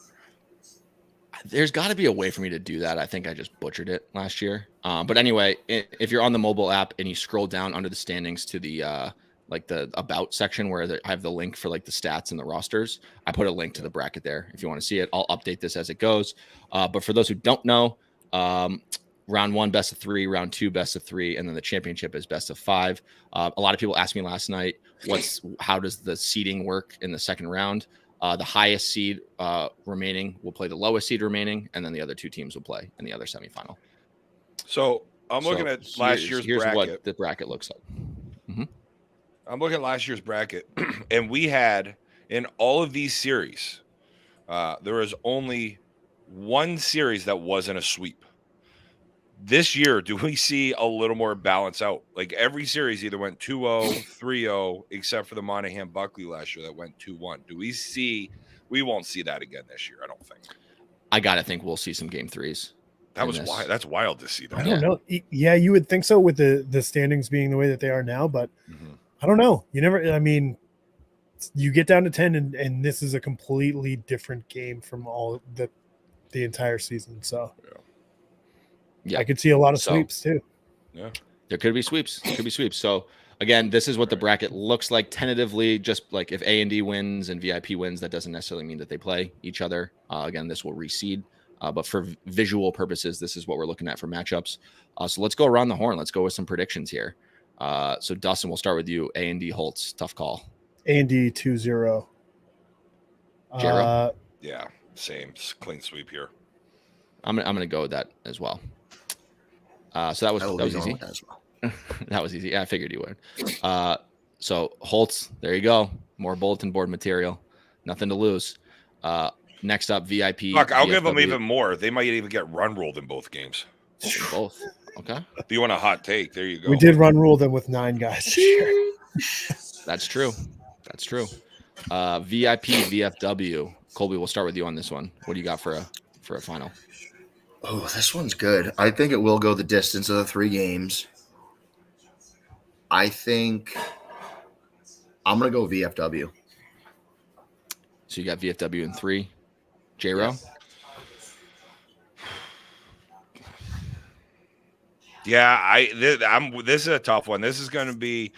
S1: There's got to be a way for me to do that. I think I just butchered it last year. But anyway, if you're on the mobile app and you scroll down under the standings to the the about section where I have the link for the stats and the rosters, I put a link to the bracket there. If you want to see it, I'll update this as it goes. But for those who don't know, round 1, best of 3, round 2, best of 3, and then the championship is best of 5. A lot of people asked me last night, how does the seeding work in the second round? The highest seed remaining will play the lowest seed remaining, and then the other 2 teams will play in the other semifinal.
S4: So I'm looking at last year's
S1: here's
S4: bracket.
S1: what the bracket looks like. Mm-hmm.
S4: I'm looking at last year's bracket, and we had in all of these series, there was only one series that wasn't a sweep. This year, do we see a little more balance out? Like every series either went 2-0, 3-0, except for the Monahan Buckley last year that went 2-1. Do we see? We won't see that again this year, I don't think.
S1: I gotta think we'll see some game threes.
S4: That was wild. That's wild to see that.
S3: I don't know. Yeah, you would think so with the standings being the way that they are now, but I don't know. You never. I mean, you get down to 10, and this is a completely different game from all the entire season. So,
S1: yeah,
S3: I could see a lot of sweeps too.
S4: Yeah,
S1: there could be sweeps. So again, this is what the bracket looks like tentatively. Just like if A&D wins and VIP wins, that doesn't necessarily mean that they play each other. Again, this will reseed. But for visual purposes, this is what we're looking at for matchups. So let's go around the horn. Let's go with some predictions here. So Dustin, we'll start with you. A&D Holtz, tough call.
S3: A&D 2-0.
S1: Jero?
S4: Yeah, same. Clean sweep here.
S1: I'm gonna go with that as well. So that was easy.
S2: As well.
S1: That was easy. Yeah, I figured you would. So Holtz, there you go. More bulletin board material. Nothing to lose. Next up, VIP.
S4: Fuck, I'll give them even more. They might even get run ruled in both games.
S1: Both. Okay.
S4: Do you want a hot take? There you go.
S3: We did run rule them with 9 guys.
S1: That's true. VIP, VFW. Colby, we'll start with you on this one. What do you got for a final?
S2: Oh, this one's good. I think it will go the distance of the 3 games. I think I'm going to go VFW.
S1: So you got VFW in 3. J-Ro?
S4: Yeah, this is a tough one. This is going to be,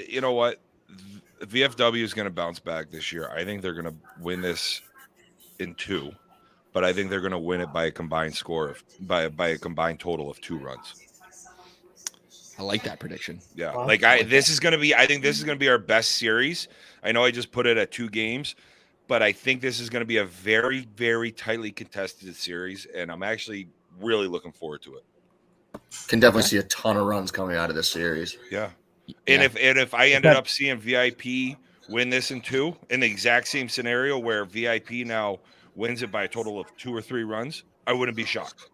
S4: you know what? VFW is going to bounce back this year. I think they're going to win this in 2, but I think they're going to win it by a combined score by a combined total of 2 runs.
S1: I like that prediction.
S4: Yeah, I think this is going to be our best series. I know I just put it at 2 games, but I think this is going to be a very, very tightly contested series, and I'm actually really looking forward to it.
S2: Can definitely see a ton of runs coming out of this series.
S4: Yeah. And if I ended up seeing VIP win this in 2 in the exact same scenario where VIP now wins it by a total of 2 or 3 runs, I wouldn't be shocked.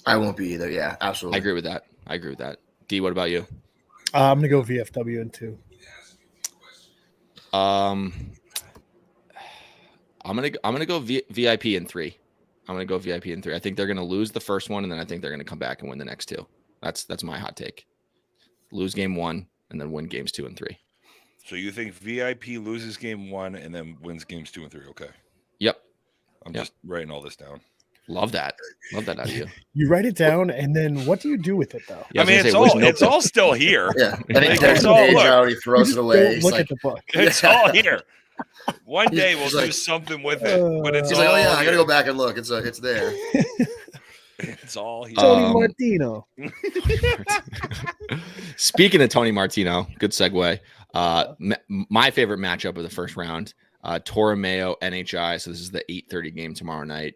S2: I won't be either. Yeah, absolutely.
S1: I agree with that. D, what about you?
S3: I'm gonna go VFW in 2.
S1: I'm gonna go VIP in 3. I'm gonna go VIP in 3. I think they're gonna lose the first one, and then I think they're gonna come back and win the next 2. That's my hot take. Lose game 1 and then win games 2 and 3.
S4: So you think VIP loses game 1 and then wins games 2 and 3? Okay.
S1: Yep.
S4: I'm just writing all this down.
S1: Love that out of you.
S3: You write it down, and then what do you do with it, though?
S1: Yeah,
S4: I mean, it's all still here.
S2: Yeah. And he
S4: Like,
S2: takes
S4: it's
S2: the
S4: all-
S2: page
S4: look.
S2: out, he throws it away. He's
S3: Look
S2: like,
S3: at the book.
S4: It's all here. One day we'll
S2: He's
S4: do
S2: like-
S4: something with it, but it's
S2: he's
S4: all
S2: like, oh yeah, I
S4: here.
S2: gotta go back and look. It's there.
S4: It's all here.
S3: Tony Martino.
S1: Speaking of Tony Martino, good segue. My favorite matchup of the first round, Torromeo NHI. So this is the 8:30 game tomorrow night.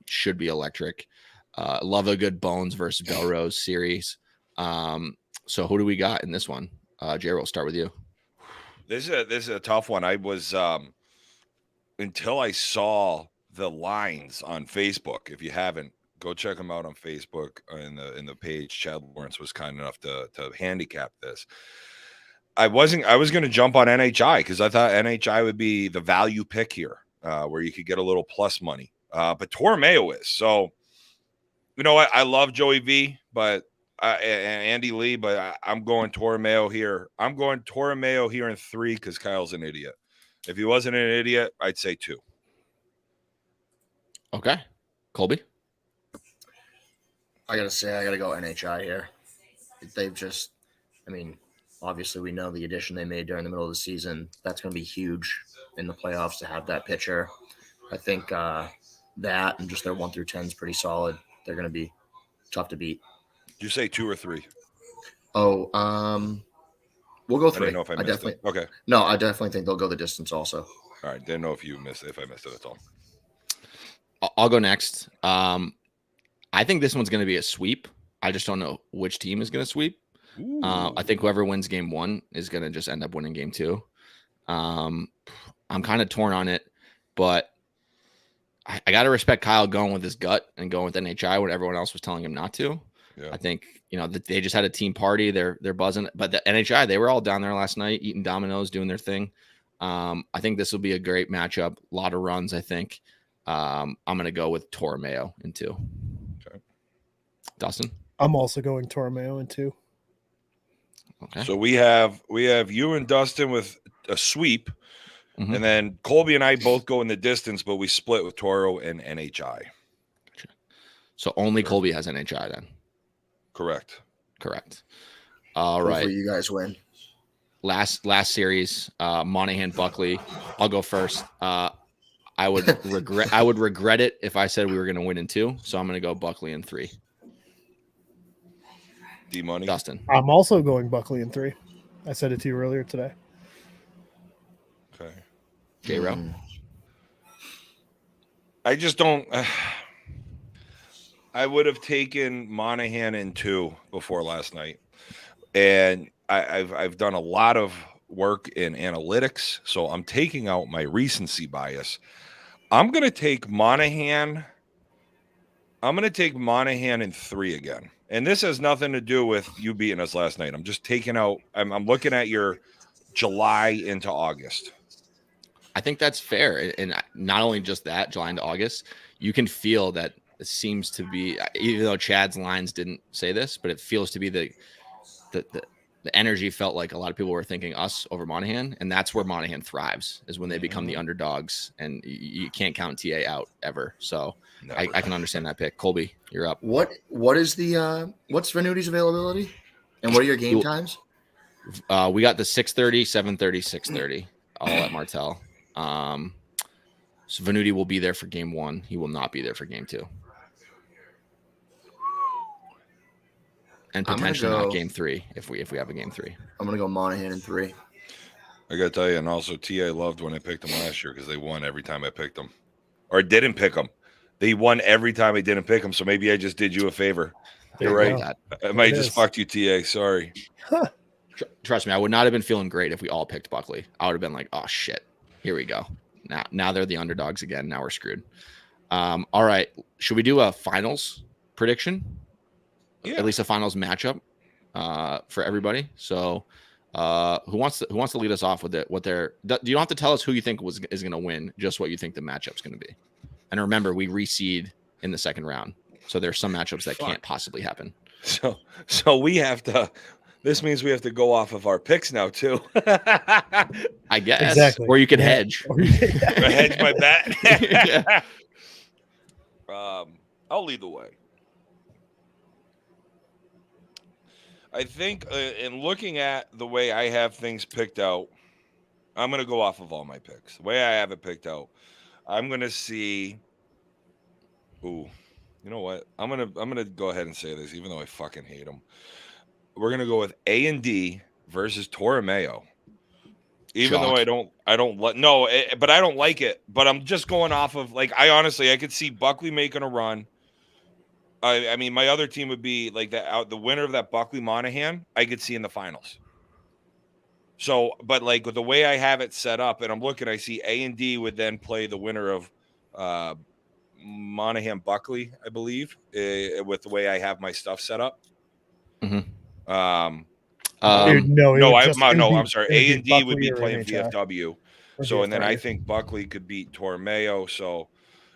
S1: Should be electric. Love a good Bones versus Belrose series. So who do we got in this one? Jared, we'll start with you.
S4: This is a tough one. I was until I saw the lines on Facebook. If you haven't, go check them out on Facebook in the page. Chad Lawrence was kind enough to handicap this. I was going to jump on NHI because I thought NHI would be the value pick here, where you could get a little plus money. But Torromeo is. So, you know what? I love Joey V, but and Andy Lee, but I'm going Torromeo here. I'm going Torromeo here in 3 because Kyle's an idiot. If he wasn't an idiot, I'd say 2.
S1: Okay. Colby?
S2: I gotta go NHI here. They've just, I mean, obviously we know the addition they made during the middle of the season. That's going to be huge in the playoffs to have that pitcher. I think that and just their 1 through 10 is pretty solid. They're going to be tough to beat.
S4: Did you say 2 or 3?
S2: Oh, we'll go 3.
S4: I didn't know if I missed it. Okay.
S2: No, I definitely think they'll go the distance also.
S4: All right. Didn't know if I missed it. That's all.
S1: I'll go next. I think this one's going to be a sweep. I just don't know which team is going to sweep. I think whoever wins game 1 is going to just end up winning game 2. I'm kind of torn on it, but I got to respect Kyle going with his gut and going with NHI when everyone else was telling him not to.
S4: Yeah.
S1: I think, they just had a team party. They're buzzing, but the NHI, they were all down there last night eating Domino's, doing their thing. I think this will be a great matchup. A lot of runs, I think. I'm going to go with Torromeo in 2.
S4: Okay.
S1: Dustin?
S3: I'm also going Torromeo in 2.
S1: Okay.
S4: So we have you and Dustin with a sweep, and then Colby and I both go in the distance, but we split with Toro and NHI.
S1: Gotcha. So only Colby has NHI then.
S4: Correct.
S1: All right.
S2: Hopefully you guys win.
S1: Last series, Monahan Buckley. I'll go first. I would regret it if I said we were going to win in 2. So I'm going to go Buckley in 3.
S4: D Money.
S1: Dustin.
S3: I'm also going Buckley in 3. I said it to you earlier today.
S4: Okay.
S1: J-Row.
S4: I just don't. I would have taken Monahan in 2 before last night, and I've done a lot of work in analytics, so I'm taking out my recency bias. I'm going to take Monahan. I'm going to take Monahan in 3 again, and this has nothing to do with you beating us last night. I'm just taking out. I'm looking at your July into August.
S1: I think that's fair. And not only just that, July into August, you can feel that it seems to be, even though Chad's lines didn't say this, but it feels to be the energy felt like a lot of people were thinking us over Monahan. And that's where Monahan thrives, is when they become the underdogs, and you can't count TA out ever. So I can understand that pick. Colby, you're up.
S2: What is the what's Venuti's availability? And what are your game times?
S1: We got the 6:30, 7:30, 6:30, all at Martell. So Venuti will be there for game 1. He will not be there for game 2. And potentially not game 3 if we have a game 3.
S2: I'm gonna go Monahan in 3.
S4: I gotta tell you, and also TA loved when I picked them last year because they won every time I picked them, or didn't pick them. They won every time I didn't pick them. So maybe I just did you a favor. You're right. I might just fucked you, TA. Sorry.
S1: Trust me, I would not have been feeling great if we all picked Buckley. I would have been like, oh shit, here we go. Now they're the underdogs again. Now we're screwed. All right. Should we do a finals prediction?
S4: Yeah.
S1: At least a finals matchup for everybody. So who wants to lead us off with it? You don't have to tell us who you think is going to win, just what you think the matchup's going to be. And remember, we reseed in the second round. So there's some matchups that can't possibly happen.
S4: So we have to. This means we have to go off of our picks now too.
S1: I guess.
S3: Exactly.
S1: Or you could hedge.
S4: Hedge my bet.
S1: Yeah.
S4: I'll lead the way. I think in looking at the way I have things picked out, I'm going to go off of all my picks. The way I have it picked out, I'm going to see. Ooh, you know what? I'm gonna go ahead and say this, even though I fucking hate them. We're gonna go with A&D versus Torromeo. Even though I don't but I don't like it. But I'm just going off of I could see Buckley making a run. I mean, my other team would be like that. The winner of that Buckley Monahan, I could see in the finals. So, but like with the way I have it set up, and I'm looking, I see A&D would then play the winner of Monahan Buckley, I believe, with the way I have my stuff set up.
S3: I'm
S4: sorry. A&D would be playing VFW. So, and then I think Buckley could beat Torromeo.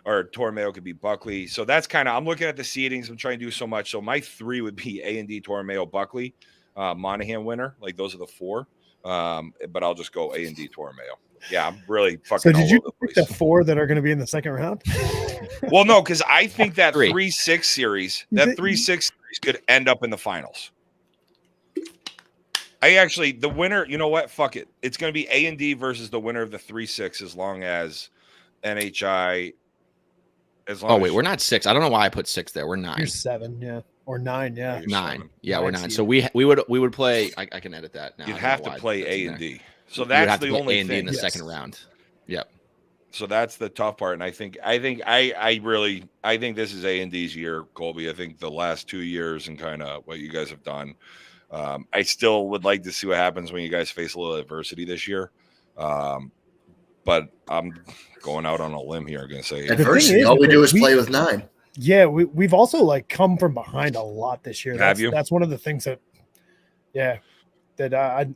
S4: Or Torromeo could beat Buckley. So that's kind of, I'm looking at the seedings. I'm trying to do so much. So my 3 would be A&D, Torromeo, Buckley, Monahan winner. Like those are the 4. But I'll just go A&D, Torromeo. Yeah, I'm really fucking.
S3: So did you pick the 4 that are going to be in the second round?
S4: Well, no, because I think that 3-6 series, could end up in the finals. The winner, you know what? Fuck it. It's going to be A&D versus the winner of the 3-6 as long as NHI.
S1: We're not 6. I don't know why I put 6 there. We're 9.
S3: You're 7, yeah. Or 9, yeah.
S1: 9. Yeah, we're 9. So we would play. I can edit that now.
S4: You'd have to play A&D. So that's the only thing
S1: in the second round. Yep.
S4: So that's the tough part, and I think this is A&D's year, Colby. I think the last 2 years and kind of what you guys have done, I still would like to see what happens when you guys face a little adversity this year. But I'm going out on a limb here. I'm going to say
S2: Adversity.
S3: is
S2: All we
S3: that
S2: do is
S3: we-
S2: play with 9.
S3: Yeah, we've also like come from behind a lot this year.
S4: Have you?
S3: That's one of the things that,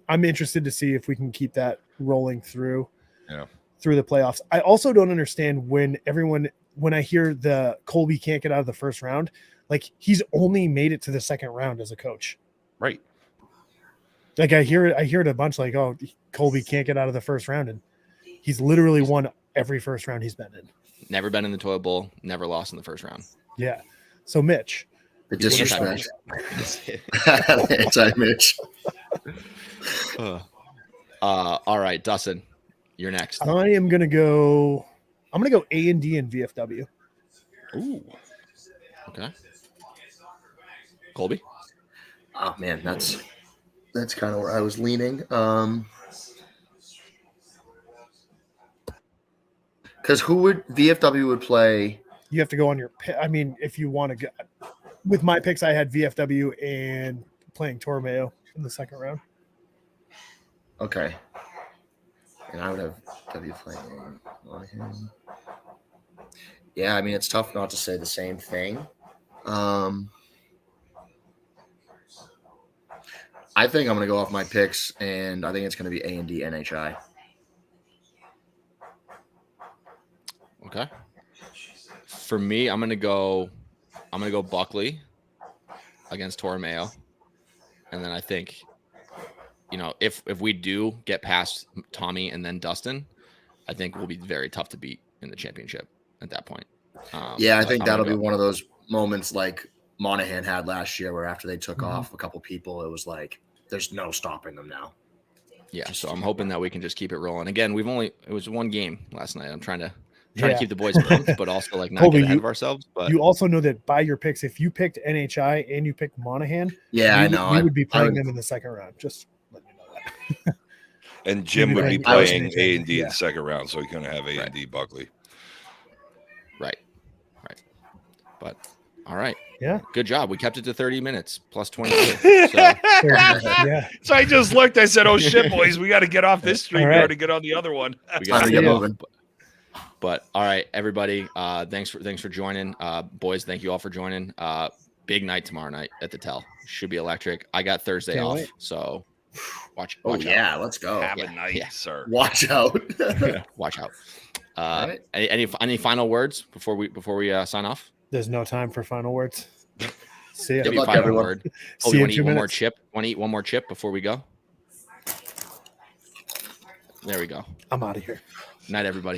S3: I'm interested to see if we can keep that rolling through the playoffs. I also don't understand when I hear the Colby can't get out of the first round, like he's only made it to the second round as a coach.
S4: right.
S3: Like I hear it a bunch like, oh, Colby can't get out of the first round, and he's literally won every first round he's been in.
S1: Never been in the toilet bowl. Never lost in the first round.
S3: Yeah. So Mitch,
S2: The disrespect.
S1: Anti-Mitch.
S2: Anti-Mitch.
S1: All right, Dustin, you're next.
S3: I'm gonna go A&D and VFW.
S1: Ooh. Okay. Colby.
S2: Oh man, that's kind of where I was leaning. Because VFW would play?
S3: You have to go on your pick. I mean, if you want to go with my picks, I had VFW and playing Tormeo in the second round.
S2: Okay. And I would have W playing on him. Yeah, I mean, it's tough not to say the same thing. I think I'm going to go off my picks, and I think it's going to be A&D NHI.
S1: Okay. For me, I'm gonna go Buckley against Tormeo, and then I think, if we do get past Tommy and then Dustin, I think we'll be very tough to beat in the championship at that point.
S2: I think that'll be one of those moments like Monahan had last year, where after they took off a couple people, it was like there's no stopping them now.
S1: Yeah, so I'm hoping that we can just keep it rolling. Again, it was one game last night. I'm trying to keep the boys pumped, but also like not
S3: Colby,
S1: get ahead of ourselves. But
S3: you also know that by your picks, if you picked NHI and you picked Monahan,
S2: I know.
S3: we would be playing them in the second round. Just let me know that.
S4: And Jim would be playing A&D in the second round, so he couldn't have A&D Buckley.
S1: Right. But all right.
S3: Yeah.
S1: Good job. We kept it to 30 minutes plus 22. So,
S3: Yeah.
S4: So I just looked. I said, "Oh shit, boys, we got to get off this stream.
S3: All
S4: We
S3: right.
S4: got to get on the other one."
S1: we
S2: Time
S1: got
S2: to get moving.
S1: But all right, everybody. Thanks for joining. Boys, thank you all for joining. Big night tomorrow night at the Tell. Should be electric. I got Thursday
S3: Can't
S1: off,
S3: wait.
S1: so watch
S2: Oh
S1: out.
S2: yeah, let's go.
S4: Have
S1: Yeah,
S4: a night,
S1: yeah.
S4: sir.
S2: Watch out.
S1: Watch out.
S2: All right.
S1: Any final words before we sign off?
S3: There's no time for final words. See ya.
S1: Give you a
S2: luck,
S1: final
S2: everyone.
S1: word.
S3: See
S1: Oh,
S3: you
S1: you
S3: in
S1: want to
S3: 2
S1: eat one more
S3: minutes.
S1: chip? Want to eat one more chip before we go? There we go.
S3: I'm out of here.
S1: Night, everybody.